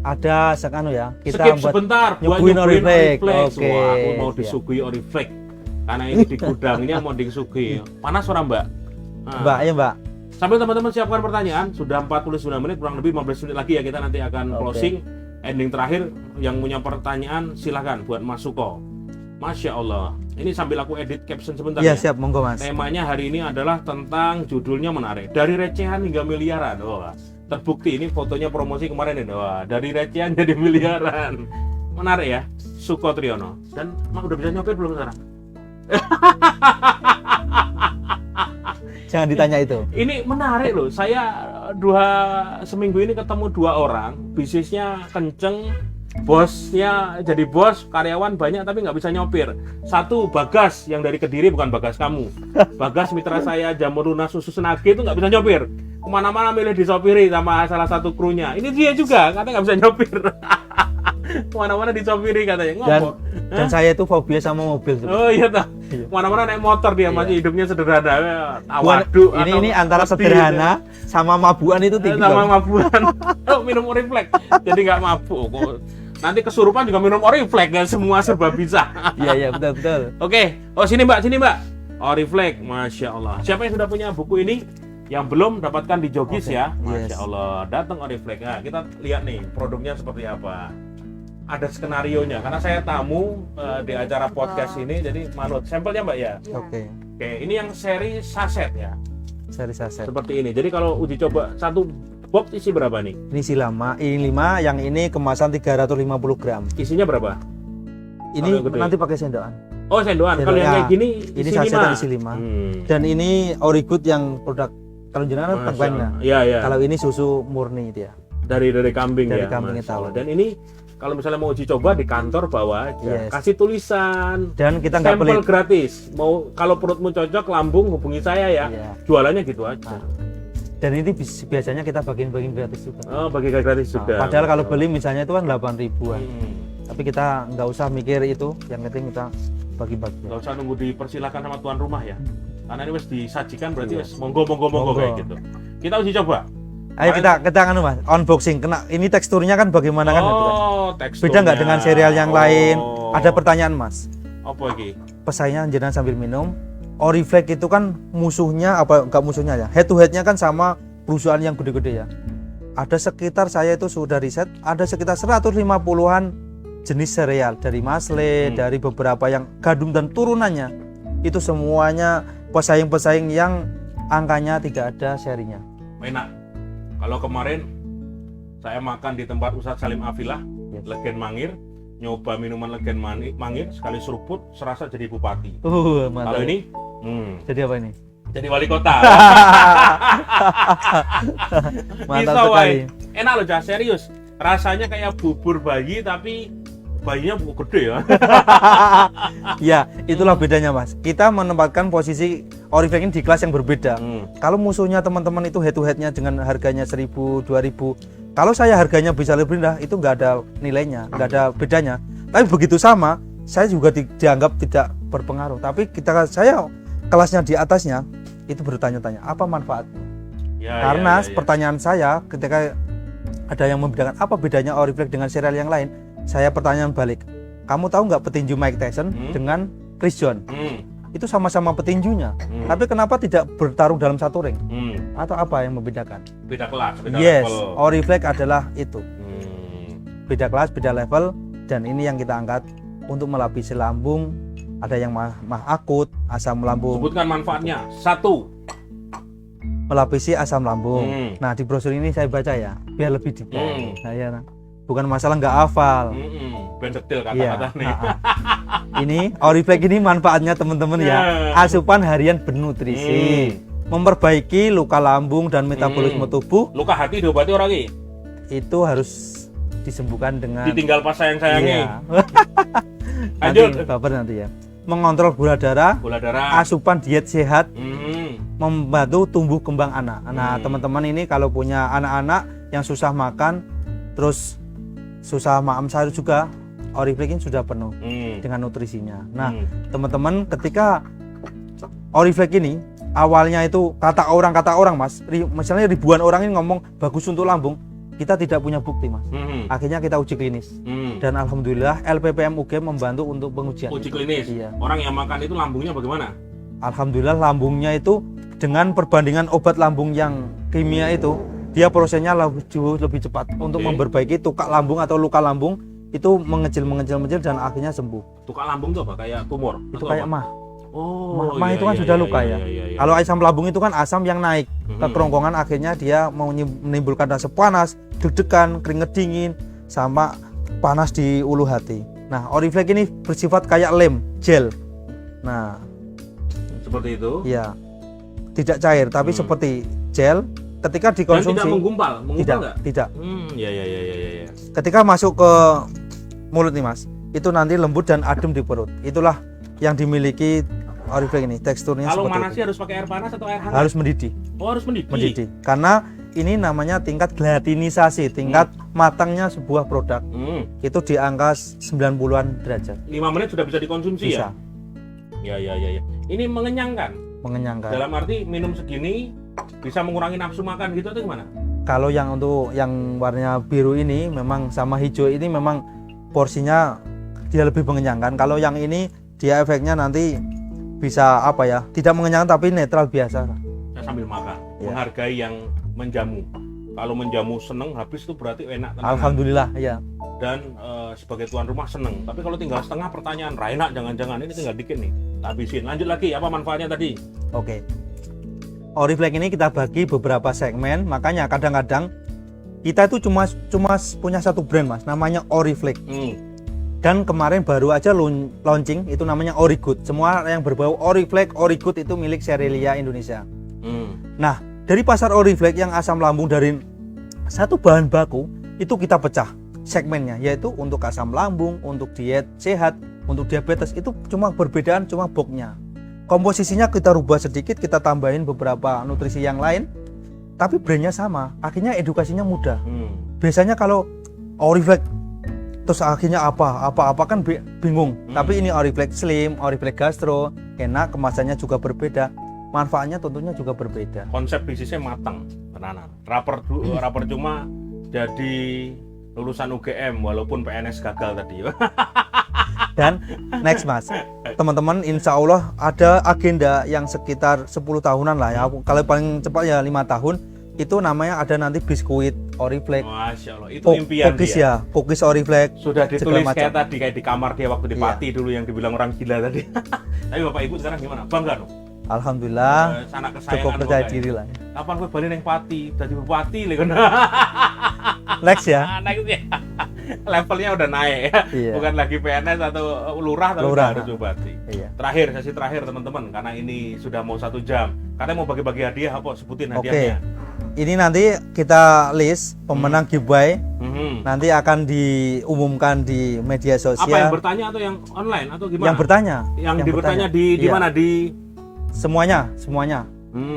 [SPEAKER 3] Ada sekanu ya. Kita
[SPEAKER 2] skip
[SPEAKER 3] buat
[SPEAKER 2] sebentar buat
[SPEAKER 3] nyobuin
[SPEAKER 2] nyobuin
[SPEAKER 3] Oriflame.
[SPEAKER 2] Oriflame.
[SPEAKER 3] Oke,
[SPEAKER 2] Wah, aku mau
[SPEAKER 3] siap.
[SPEAKER 2] disuguhi Oriflame. Karena ini di gudangnya mau disuguhi. Panas orang Mbak? Nah,
[SPEAKER 3] Mbak, ya Mbak.
[SPEAKER 2] sambil teman-teman siapkan pertanyaan, sudah 49 menit, kurang lebih 15 menit lagi ya, kita nanti akan
[SPEAKER 3] Oke.
[SPEAKER 2] closing. Ending terakhir, yang punya pertanyaan silahkan buat Mas Suko. Masya Allah, ini sambil aku edit caption sebentar
[SPEAKER 3] Iya,
[SPEAKER 2] ya.
[SPEAKER 3] siap, monggo Mas.
[SPEAKER 2] Temanya hari ini adalah tentang, judulnya menarik, dari recehan hingga miliaran. Wah, terbukti ini fotonya promosi kemarin ini. Wah, dari recehan jadi miliaran. Menarik ya, Suko Triyono. Dan udah bisa nyopir belum sekarang?
[SPEAKER 3] Jangan ditanya itu.
[SPEAKER 2] Ini menarik loh. Saya seminggu ini ketemu 2 orang, bisnisnya kenceng, bosnya jadi bos, karyawan banyak tapi nggak bisa nyopir. Satu Bagas yang dari Kediri, bukan Bagas kamu. Bagas mitra saya Jamur Lunas Susu Senage itu nggak bisa nyopir. Kemana-mana milih disopiri sama salah satu krunya. Ini dia juga katanya nggak bisa nyopir. Kemana-mana disopiri katanya. Ngomong.
[SPEAKER 3] Dan saya itu fobia sama mobil.
[SPEAKER 2] Oh iya toh.
[SPEAKER 3] Iya.
[SPEAKER 2] Mana-mana naik motor dia, masih hidupnya sederhana.
[SPEAKER 3] Buan-
[SPEAKER 2] Waduh,
[SPEAKER 3] ini antara
[SPEAKER 2] atau
[SPEAKER 3] sederhana sama mabuan itu tinggi.
[SPEAKER 2] sama
[SPEAKER 3] Bang.
[SPEAKER 2] mabuan. Oh, minum Oriflame. Jadi nggak mabuk. Kok nanti kesurupan juga minum Oriflame, kan semua serba bisa.
[SPEAKER 3] Iya, iya, betul.
[SPEAKER 2] Oke. Oh, sini Mbak. Oriflame, Masya Allah. Siapa yang sudah punya buku ini? Yang belum dapatkan di Jogis
[SPEAKER 3] Oke,
[SPEAKER 2] ya. Masya
[SPEAKER 3] yes.
[SPEAKER 2] Allah. Datang Oriflame. Nah, kita lihat nih produknya seperti apa. Ada skenarionya karena saya tamu di acara podcast ini, jadi manut sampelnya Mbak ya.
[SPEAKER 3] Oke.
[SPEAKER 2] Oke, ini yang seri saset ya.
[SPEAKER 3] Seri saset.
[SPEAKER 2] Seperti ini. Jadi kalau uji coba satu box isi berapa nih?
[SPEAKER 3] Ini isi lama, ini 5, yang ini kemasan 350 gram.
[SPEAKER 2] Isinya berapa?
[SPEAKER 3] Ini
[SPEAKER 2] Kalau yang gede.
[SPEAKER 3] nanti pakai sendokan.
[SPEAKER 2] Oh, sendokan. Kalau yang
[SPEAKER 3] Ya,
[SPEAKER 2] kayak gini
[SPEAKER 3] Ini
[SPEAKER 2] isi
[SPEAKER 3] saset
[SPEAKER 2] 5.
[SPEAKER 3] isi 5. Dan ini Origood yang produk kalau jenengan kan tengklengnya.
[SPEAKER 2] Iya.
[SPEAKER 3] Kalau ini susu murni dia.
[SPEAKER 2] Dari kambing
[SPEAKER 3] Dari
[SPEAKER 2] ya.
[SPEAKER 3] kambing
[SPEAKER 2] Masya Allah.
[SPEAKER 3] tahu.
[SPEAKER 2] Dan ini kalau misalnya mau uji coba di kantor bawa aja.
[SPEAKER 3] Yes.
[SPEAKER 2] Kasih tulisan.
[SPEAKER 3] Dan kita nggak
[SPEAKER 2] Sampel
[SPEAKER 3] pelit.
[SPEAKER 2] gratis. Mau kalau perutmu cocok, lambung hubungi saya ya.
[SPEAKER 3] Iya.
[SPEAKER 2] Jualannya gitu aja.
[SPEAKER 3] Dan ini biasanya kita bagiin gratis juga.
[SPEAKER 2] Oh, bagi gratis
[SPEAKER 3] Nah,
[SPEAKER 2] juga.
[SPEAKER 3] padahal kalau beli misalnya itu kan 8 ribuan.
[SPEAKER 2] Hmm.
[SPEAKER 3] Tapi kita nggak usah mikir itu, yang penting kita bagi-bagi.
[SPEAKER 2] Nggak usah nunggu dipersilakan sama tuan rumah ya. Karena ini wis disajikan berarti
[SPEAKER 3] Iya.
[SPEAKER 2] wis monggo kayak gitu. Kita uji coba.
[SPEAKER 3] Ayo kita kan Mas, unboxing. Kena ini teksturnya kan bagaimana kan? gitu kan?
[SPEAKER 2] Teksturnya.
[SPEAKER 3] Beda nggak dengan serial yang lain?
[SPEAKER 2] Oh.
[SPEAKER 3] Ada pertanyaan Mas.
[SPEAKER 2] Apa lagi?
[SPEAKER 3] Pesaingnya jenengan sambil minum. Oriflame itu kan musuhnya apa enggak musuhnya ya? Head to headnya kan sama perusahaan yang gede-gede ya. Ada sekitar saya itu sudah riset, ada sekitar 150-an jenis sereal dari Masle, dari beberapa yang gandum dan turunannya. Itu semuanya pesaing-pesaing yang angkanya tidak ada serinya.
[SPEAKER 2] Enak. Kalau kemarin saya makan di tempat Ustadz Salim Afilah,
[SPEAKER 3] Yes.
[SPEAKER 2] Legen Mangir, nyoba minuman Legen Mangir, sekali seruput serasa jadi bupati.
[SPEAKER 3] Mantap.
[SPEAKER 2] Kalau ini,
[SPEAKER 3] Jadi apa ini?
[SPEAKER 2] jadi wali kota.
[SPEAKER 3] Mantap
[SPEAKER 2] Bisa,
[SPEAKER 3] sekali.
[SPEAKER 2] Wai. Enak loh, Jas, serius. Rasanya kayak bubur bayi tapi bayinya gede ya.
[SPEAKER 3] Ya, itulah bedanya Mas. Kita menempatkan posisi Oriflame ini di kelas yang berbeda.
[SPEAKER 2] Hmm.
[SPEAKER 3] Kalau musuhnya teman-teman itu head to headnya dengan harganya 1.000, 2.000. Kalau saya harganya bisa lebih rendah, itu nggak ada nilainya, nggak ada bedanya. Tapi begitu sama, saya juga dianggap tidak berpengaruh. Tapi saya kelasnya di atasnya, itu bertanya-tanya, apa manfaatnya? Karena pertanyaan saya ketika ada yang membedakan apa bedanya Oriflame dengan serial yang lain, saya pertanyaan balik. Kamu tahu nggak petinju Mike Tyson dengan Chris John? Itu sama-sama petinjunya, tapi kenapa tidak bertarung dalam satu ring? Atau apa yang membedakan?
[SPEAKER 2] Beda kelas, beda
[SPEAKER 3] Yes,
[SPEAKER 2] level.
[SPEAKER 3] Oriflame adalah itu. Beda kelas, beda level, dan ini yang kita angkat untuk melapisi lambung. Ada yang mah akut, asam lambung.
[SPEAKER 2] Sebutkan manfaatnya. 1.
[SPEAKER 3] Melapisi asam lambung. Nah, di brosur ini saya baca ya, biar lebih detail. Saya bukan masalah nggak hafal.
[SPEAKER 2] Ben detail
[SPEAKER 3] Iya,
[SPEAKER 2] kata-katanya.
[SPEAKER 3] Ini Oriflame ini manfaatnya teman-teman ya. Asupan harian bernutrisi, memperbaiki luka lambung dan metabolisme tubuh.
[SPEAKER 2] Luka hati diobati orang ini.
[SPEAKER 3] Itu harus disembuhkan dengan
[SPEAKER 2] Ditinggal pas sayang-sayangi.
[SPEAKER 3] Iya.
[SPEAKER 2] Lanjut.
[SPEAKER 3] Nanti baper nanti ya. Mengontrol gula darah,
[SPEAKER 2] Gula darah.
[SPEAKER 3] asupan diet sehat,
[SPEAKER 2] Hmm.
[SPEAKER 3] membantu tumbuh kembang anak. Nah, teman-teman ini kalau punya anak-anak yang susah makan, terus susah makan sayur juga, Oriflame ini sudah penuh dengan nutrisinya. Nah, teman-teman ketika Oriflame ini awalnya itu kata orang Mas, misalnya ribuan orang ini ngomong bagus untuk lambung, kita tidak punya bukti Mas. Akhirnya kita uji klinis. Dan alhamdulillah LPPM UGM membantu untuk pengujian.
[SPEAKER 2] Uji klinis.
[SPEAKER 3] Iya.
[SPEAKER 2] Orang yang makan itu lambungnya bagaimana?
[SPEAKER 3] Alhamdulillah lambungnya itu dengan perbandingan obat lambung yang kimia itu, dia prosesnya lebih cepat untuk memperbaiki tukak lambung atau luka lambung itu mengecil dan akhirnya sembuh.
[SPEAKER 2] Tukak lambung itu apa? Kayak tumor?
[SPEAKER 3] Itu
[SPEAKER 2] atau
[SPEAKER 3] kayak
[SPEAKER 2] apa?
[SPEAKER 3] mah.
[SPEAKER 2] Oh,
[SPEAKER 3] Mah itu kan sudah luka ya. Kalau asam lambung itu kan asam yang naik ke kerongkongan, akhirnya dia mau menimbulkan rasa panas, deg-degan, keringet dingin, sama panas di ulu hati. Nah, Oriflame ini bersifat kayak lem, gel. Nah,
[SPEAKER 2] seperti itu.
[SPEAKER 3] ya tidak cair tapi seperti gel. Ketika
[SPEAKER 2] Dan
[SPEAKER 3] dikonsumsi
[SPEAKER 2] tidak menggumpal nggak?
[SPEAKER 3] tidak.
[SPEAKER 2] Ya.
[SPEAKER 3] Ketika masuk ke mulut nih Mas, itu nanti lembut dan adem di perut. Itulah yang dimiliki Oriflame ini, teksturnya
[SPEAKER 2] Kalau
[SPEAKER 3] seperti
[SPEAKER 2] mana
[SPEAKER 3] itu.
[SPEAKER 2] sih harus pakai air panas atau air hangat?
[SPEAKER 3] Harus mendidih.
[SPEAKER 2] Oh, harus mendidih.
[SPEAKER 3] Mendidih. Karena ini namanya tingkat gelatinisasi, tingkat matangnya sebuah produk. Itu di angka 90-an derajat.
[SPEAKER 2] 5 menit sudah bisa dikonsumsi
[SPEAKER 3] Bisa
[SPEAKER 2] ya? Ya. Ini mengenyangkan.
[SPEAKER 3] mengenyangkan.
[SPEAKER 2] Dalam arti minum segini bisa mengurangi nafsu makan gitu atau gimana?
[SPEAKER 3] Kalau yang untuk yang warna biru ini memang sama hijau ini memang porsinya dia lebih mengenyangkan. Kalau yang ini dia efeknya nanti bisa apa ya? Tidak mengenyangkan tapi netral biasa.
[SPEAKER 2] Saya sambil makan,
[SPEAKER 3] Ya.
[SPEAKER 2] menghargai yang menjamu. Kalau menjamu seneng habis itu berarti enak tenanan.
[SPEAKER 3] Alhamdulillah ya.
[SPEAKER 2] Dan sebagai tuan rumah seneng. Tapi kalau tinggal setengah pertanyaan, enak jangan-jangan ini tinggal dikit nih. Habisin. Lanjut lagi, apa manfaatnya tadi?
[SPEAKER 3] Oke. Oriflame ini kita bagi beberapa segmen, makanya kadang-kadang kita itu cuma punya satu brand Mas, namanya Oriflame. Dan kemarin baru aja launching itu namanya Origood. Semua yang berbau Oriflame, Origood itu milik Cerelia Indonesia. Nah, dari pasar Oriflame yang asam lambung dari satu bahan baku itu kita pecah segmennya, yaitu untuk asam lambung, untuk diet sehat, untuk diabetes itu cuma berbedaan cuma boxnya. Komposisinya kita rubah sedikit, kita tambahin beberapa nutrisi yang lain, tapi brandnya sama. Akhirnya edukasinya mudah. Biasanya kalau Oriflame terus akhirnya apa kan bingung. Tapi ini Oriflame Slim, Oriflame Gastro, enak, kemasannya juga berbeda, manfaatnya tentunya juga berbeda.
[SPEAKER 2] Konsep bisnisnya matang, tenanan. Rapper cuma jadi lulusan UGM walaupun PNS gagal tadi.
[SPEAKER 3] Dan next Mas, teman-teman insya Allah ada agenda yang sekitar 10 tahunan lah ya. Kalau paling cepat ya 5 tahun. Itu namanya ada nanti biskuit Oriflame.
[SPEAKER 2] Masya Allah, itu impian
[SPEAKER 3] Pokis
[SPEAKER 2] dia.
[SPEAKER 3] ya, pokis Oriflame.
[SPEAKER 2] Sudah ditulis
[SPEAKER 3] segala
[SPEAKER 2] kayak
[SPEAKER 3] macam.
[SPEAKER 2] tadi, kayak di kamar dia waktu di Pati dulu yang dibilang orang gila tadi. Tapi Bapak Ibu sekarang gimana? Bangga dong?
[SPEAKER 3] Alhamdulillah
[SPEAKER 2] Sanak kesayangan
[SPEAKER 3] cukup percaya
[SPEAKER 2] Bapak
[SPEAKER 3] diri
[SPEAKER 2] Ibu.
[SPEAKER 3] lah ya.
[SPEAKER 2] Kapan gue balik neng Pati? Jadi bupati lho kan.
[SPEAKER 3] Next ya.
[SPEAKER 2] Naik ya. Levelnya udah naik ya.
[SPEAKER 3] Iya.
[SPEAKER 2] Bukan lagi PNS atau lurah tapi
[SPEAKER 3] Lurah.
[SPEAKER 2] udah harus bupati.
[SPEAKER 3] Iya.
[SPEAKER 2] Terakhir, sesi terakhir teman-teman, karena ini sudah mau 1 jam. Katanya mau bagi-bagi hadiah, apa? Sebutin
[SPEAKER 3] Oke.
[SPEAKER 2] hadiahnya.
[SPEAKER 3] Ini nanti kita list pemenang giveaway.
[SPEAKER 2] Mhm.
[SPEAKER 3] Nanti akan diumumkan di media
[SPEAKER 2] Apa yang
[SPEAKER 3] sosial.
[SPEAKER 2] bertanya atau yang online atau gimana?
[SPEAKER 3] Yang bertanya.
[SPEAKER 2] Yang bertanya di
[SPEAKER 3] Iya.
[SPEAKER 2] mana? Di
[SPEAKER 3] semuanya.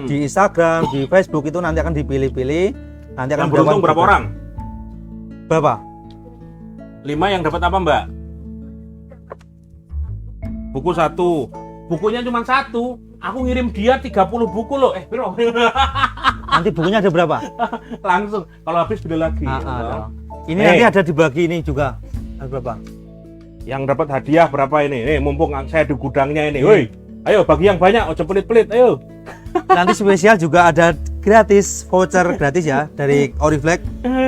[SPEAKER 3] Di Instagram, di Facebook itu nanti akan dipilih-pilih. Nanti akan
[SPEAKER 2] Yang beruntung berapa orang?
[SPEAKER 3] Berapa?
[SPEAKER 2] 5 yang dapat apa, Mbak? Buku 1. Bukunya cuma 1. Aku ngirim dia 30 buku loh. Bro.
[SPEAKER 3] Nanti bukunya ada berapa?
[SPEAKER 2] Langsung. Kalau habis beli lagi.
[SPEAKER 3] Ini nanti ada dibagi ini juga. Ada berapa?
[SPEAKER 2] Yang dapat hadiah berapa ini? Mumpung saya di gudangnya ini. Woi, ayo bagi yang banyak, ojo pelit-pelit, ayo.
[SPEAKER 3] Nanti spesial juga ada gratis, voucher gratis ya dari Oriflame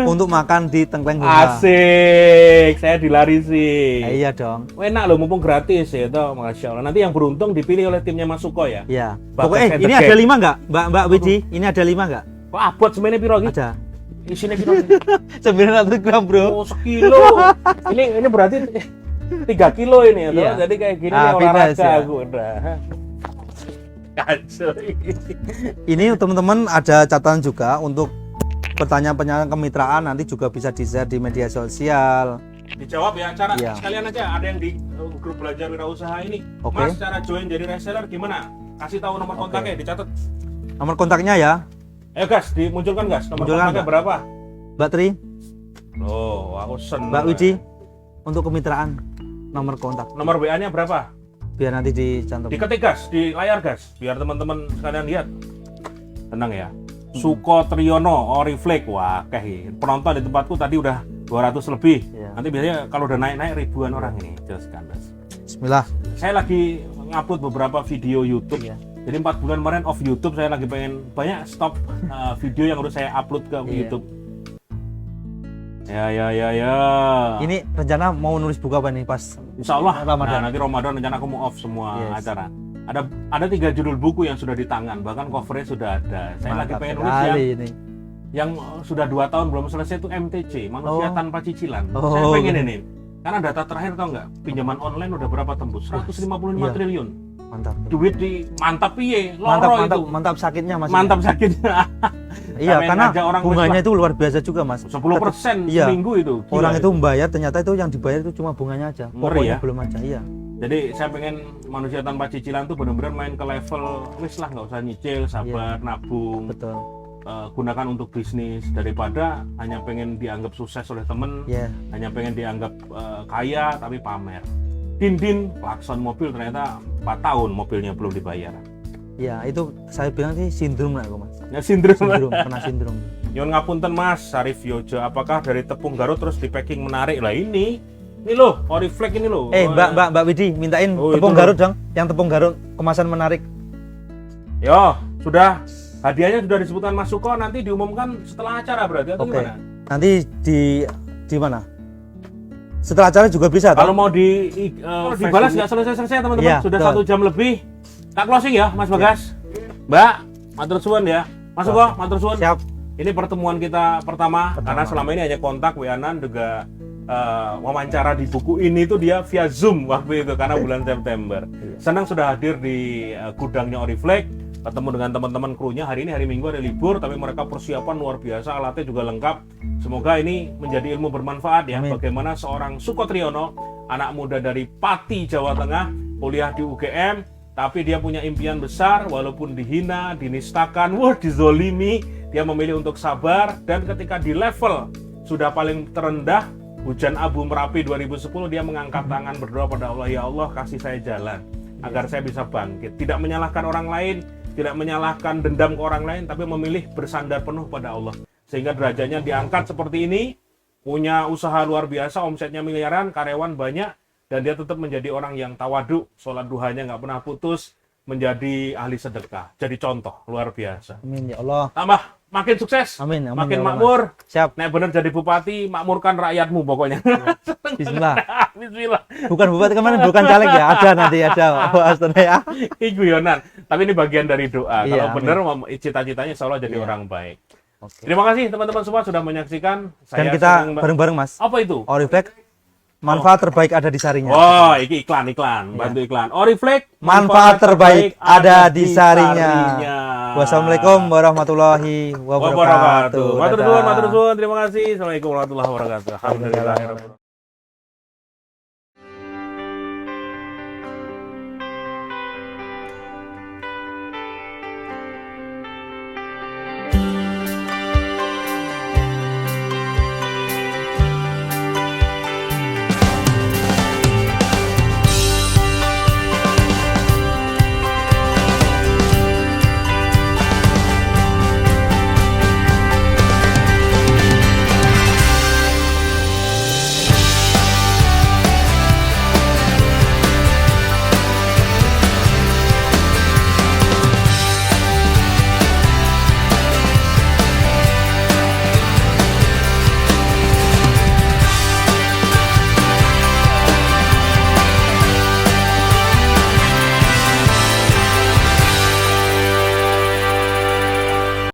[SPEAKER 3] untuk makan di Tengkleng Bunga.
[SPEAKER 2] Asik, saya dilarisi.
[SPEAKER 3] Iya dong.
[SPEAKER 2] Enak loh, mumpung gratis ya toh, Masya Allah. Nanti yang beruntung dipilih oleh timnya Mas Suko ya.
[SPEAKER 3] Iya.
[SPEAKER 2] Bagas
[SPEAKER 3] Pokoknya ini
[SPEAKER 2] Entertain.
[SPEAKER 3] ada 5 nggak, Mbak Wiji? Ini ada 5 nggak?
[SPEAKER 2] Wah, buat semuanya piro gitu?
[SPEAKER 3] Ada.
[SPEAKER 2] Isinya piro?
[SPEAKER 3] 900 gram bro.
[SPEAKER 2] Oh, sekilo. Ini berarti 3 kilo ini ya toh.
[SPEAKER 3] Iya.
[SPEAKER 2] Jadi kayak gini
[SPEAKER 3] Ah,
[SPEAKER 2] nih
[SPEAKER 3] fitness,
[SPEAKER 2] olahraga
[SPEAKER 3] ya.
[SPEAKER 2] aku udah. Kacau.
[SPEAKER 3] Ini teman-teman ada catatan juga untuk pertanyaan-pertanyaan kemitraan nanti juga bisa di-share di media sosial.
[SPEAKER 2] Dijawab ya, cara
[SPEAKER 3] Iya.
[SPEAKER 2] sekalian aja ada yang di grup belajar wirausaha ini.
[SPEAKER 3] Oke.
[SPEAKER 2] Mas, cara join jadi reseller gimana? Kasih tahu nomor
[SPEAKER 3] Oke.
[SPEAKER 2] kontaknya, dicatat.
[SPEAKER 3] Nomor kontaknya ya,
[SPEAKER 2] Ayo gas, dimunculkan gas. Nomor
[SPEAKER 3] Munculkan,
[SPEAKER 2] kontaknya
[SPEAKER 3] Mbak.
[SPEAKER 2] berapa?
[SPEAKER 3] Mbak Tri,
[SPEAKER 2] Oh, aku seneng.
[SPEAKER 3] Mbak Wiji, untuk kemitraan nomor kontak
[SPEAKER 2] Nomor WA-nya berapa?
[SPEAKER 3] biar nanti dicantum.
[SPEAKER 2] Diketik gas, di layar gas, biar teman-teman sekalian lihat. Tenang ya. Suko Triyono, Oriflame, wah kayak penonton di tempatku tadi udah 200 lebih.
[SPEAKER 3] Iya.
[SPEAKER 2] Nanti biasanya kalau udah naik-naik ribuan orang ini, just kandas.
[SPEAKER 3] Bismillah.
[SPEAKER 2] Saya lagi ngupload beberapa video YouTube.
[SPEAKER 3] Iya.
[SPEAKER 2] Jadi 4 bulan kemarin off YouTube, saya lagi pengen banyak stop video yang harus saya upload ke
[SPEAKER 3] Iya.
[SPEAKER 2] YouTube. Ya.
[SPEAKER 3] Ini rencana mau nulis buku apa nih pas
[SPEAKER 2] Insya Allah.
[SPEAKER 3] Ramadan?
[SPEAKER 2] Nah, nanti Ramadan rencana aku mau off semua
[SPEAKER 3] Yes.
[SPEAKER 2] acara. Ada 3 judul buku yang sudah di tangan, bahkan covernya sudah ada. Saya lagi
[SPEAKER 3] Mantap
[SPEAKER 2] pengen nulis
[SPEAKER 3] sekali ini.
[SPEAKER 2] yang sudah 2 tahun belum selesai itu MTC, manusia
[SPEAKER 3] Oh.
[SPEAKER 2] tanpa cicilan.
[SPEAKER 3] Oh.
[SPEAKER 2] Saya pengen ini. Karena data terakhir tau nggak, pinjaman online udah berapa tembus? 155
[SPEAKER 3] Iya.
[SPEAKER 2] triliun.
[SPEAKER 3] Mantap.
[SPEAKER 2] Duit di mantap piye,
[SPEAKER 3] Mantap,
[SPEAKER 2] loro
[SPEAKER 3] mantap,
[SPEAKER 2] itu.
[SPEAKER 3] mantap sakitnya Mas.
[SPEAKER 2] Mantap sakitnya.
[SPEAKER 3] Iya,
[SPEAKER 2] Sampai
[SPEAKER 3] karena
[SPEAKER 2] ngajak orang
[SPEAKER 3] bunganya
[SPEAKER 2] wis
[SPEAKER 3] itu luar biasa juga Mas.
[SPEAKER 2] 10%
[SPEAKER 3] Iya.
[SPEAKER 2] seminggu itu. Gila
[SPEAKER 3] Orang itu membayar, ternyata itu yang dibayar itu cuma bunganya aja.
[SPEAKER 2] Ngeri
[SPEAKER 3] Pokoknya
[SPEAKER 2] ya.
[SPEAKER 3] belum aja, iya.
[SPEAKER 2] Jadi saya pengen manusia tanpa cicilan tuh benar-benar main ke level wis lah, nggak usah nyicil, sabar, nabung,
[SPEAKER 3] Betul.
[SPEAKER 2] gunakan untuk bisnis daripada hanya pengen dianggap sukses oleh temen,
[SPEAKER 3] Iya.
[SPEAKER 2] hanya pengen dianggap kaya tapi pamer. Din klakson mobil ternyata 4 tahun mobilnya belum dibayar.
[SPEAKER 3] Iya, itu saya bilang sih sindrom lah Mas.
[SPEAKER 2] Ya sindrom.
[SPEAKER 3] Sindrom, kena sindrom.
[SPEAKER 2] Nyun ngapunten Mas, Sarif Yojo, apakah dari tepung Garut terus di packing menarik lah ini loh, Oriflame ini loh.
[SPEAKER 3] Mbak Widi, mintain
[SPEAKER 2] Oh,
[SPEAKER 3] tepung
[SPEAKER 2] itu
[SPEAKER 3] Garut dong. Yang tepung Garut kemasan menarik.
[SPEAKER 2] Yo, sudah hadiahnya sudah disebutkan Mas Suko, nanti diumumkan setelah acara berarti atau
[SPEAKER 3] Oke.
[SPEAKER 2] gimana?
[SPEAKER 3] Nanti di mana? Setelah acara juga bisa
[SPEAKER 2] Kalau
[SPEAKER 3] toh?
[SPEAKER 2] mau dibalas nggak selesai teman-teman,
[SPEAKER 3] Iya,
[SPEAKER 2] sudah
[SPEAKER 3] betul.
[SPEAKER 2] 1 jam lebih. Tak closing ya Mas Bagas. Mbak, matur suwun ya. Mas Suko, matur suwun.
[SPEAKER 3] Siap.
[SPEAKER 2] Ini pertemuan kita pertama, karena selama ini hanya kontak WA-an juga wawancara di buku ini tuh dia via Zoom waktu itu karena bulan September. Senang sudah hadir di gudangnya Oriflame, ketemu dengan teman-teman krunya. Hari ini hari Minggu ada libur, tapi mereka persiapan luar biasa, alatnya juga lengkap. Semoga ini menjadi ilmu bermanfaat ya.
[SPEAKER 3] Amin.
[SPEAKER 2] Bagaimana seorang Suko Triyono, anak muda dari Pati, Jawa Tengah, kuliah di UGM, tapi dia punya impian besar, walaupun dihina, dinistakan, dizolimi, dia memilih untuk sabar, dan ketika di level sudah paling terendah, hujan abu Merapi 2010, dia mengangkat tangan berdoa pada Allah, ya Allah kasih saya jalan, agar saya bisa bangkit. Tidak menyalahkan orang lain, tidak menyalahkan dendam ke orang lain, tapi memilih bersandar penuh pada Allah. Sehingga derajatnya diangkat seperti ini, punya usaha luar biasa, omsetnya miliaran, karyawan banyak, dan dia tetap menjadi orang yang tawadu, sholat duhanya nggak pernah putus, menjadi ahli sedekah, jadi contoh luar biasa.
[SPEAKER 3] Amin ya Allah.
[SPEAKER 2] Tambah makin sukses,
[SPEAKER 3] Amin, amin
[SPEAKER 2] makin
[SPEAKER 3] ya Allah,
[SPEAKER 2] makmur.
[SPEAKER 3] Mas. Siap.
[SPEAKER 2] Nek bener jadi bupati, makmurkan rakyatmu pokoknya.
[SPEAKER 3] Bismillah.
[SPEAKER 2] Bismillah.
[SPEAKER 3] Bukan bupati kemarin, bukan caleg ya. Ada nanti ada. Astana ya.
[SPEAKER 2] Ini guyonan, tapi ini bagian dari doa.
[SPEAKER 3] Iya,
[SPEAKER 2] Kalau
[SPEAKER 3] amin.
[SPEAKER 2] bener cita-citanya insya Allah jadi
[SPEAKER 3] Iya.
[SPEAKER 2] orang baik.
[SPEAKER 3] Oke.
[SPEAKER 2] Terima kasih teman-teman semua sudah menyaksikan.
[SPEAKER 3] Dan kita bareng-bareng Mas.
[SPEAKER 2] Apa itu?
[SPEAKER 3] Oriflame, manfaat terbaik ada di sarinya.
[SPEAKER 2] Oh, iki iklan, bantu iklan. Oriflame,
[SPEAKER 3] Manfaat terbaik ada di sarinya. Wassalamualaikum warahmatullahi wabarakatuh.
[SPEAKER 2] Matur
[SPEAKER 3] Dadah.
[SPEAKER 2] suwun. Terima kasih. Assalamualaikum warahmatullahi wabarakatuh. Alhamdulillah.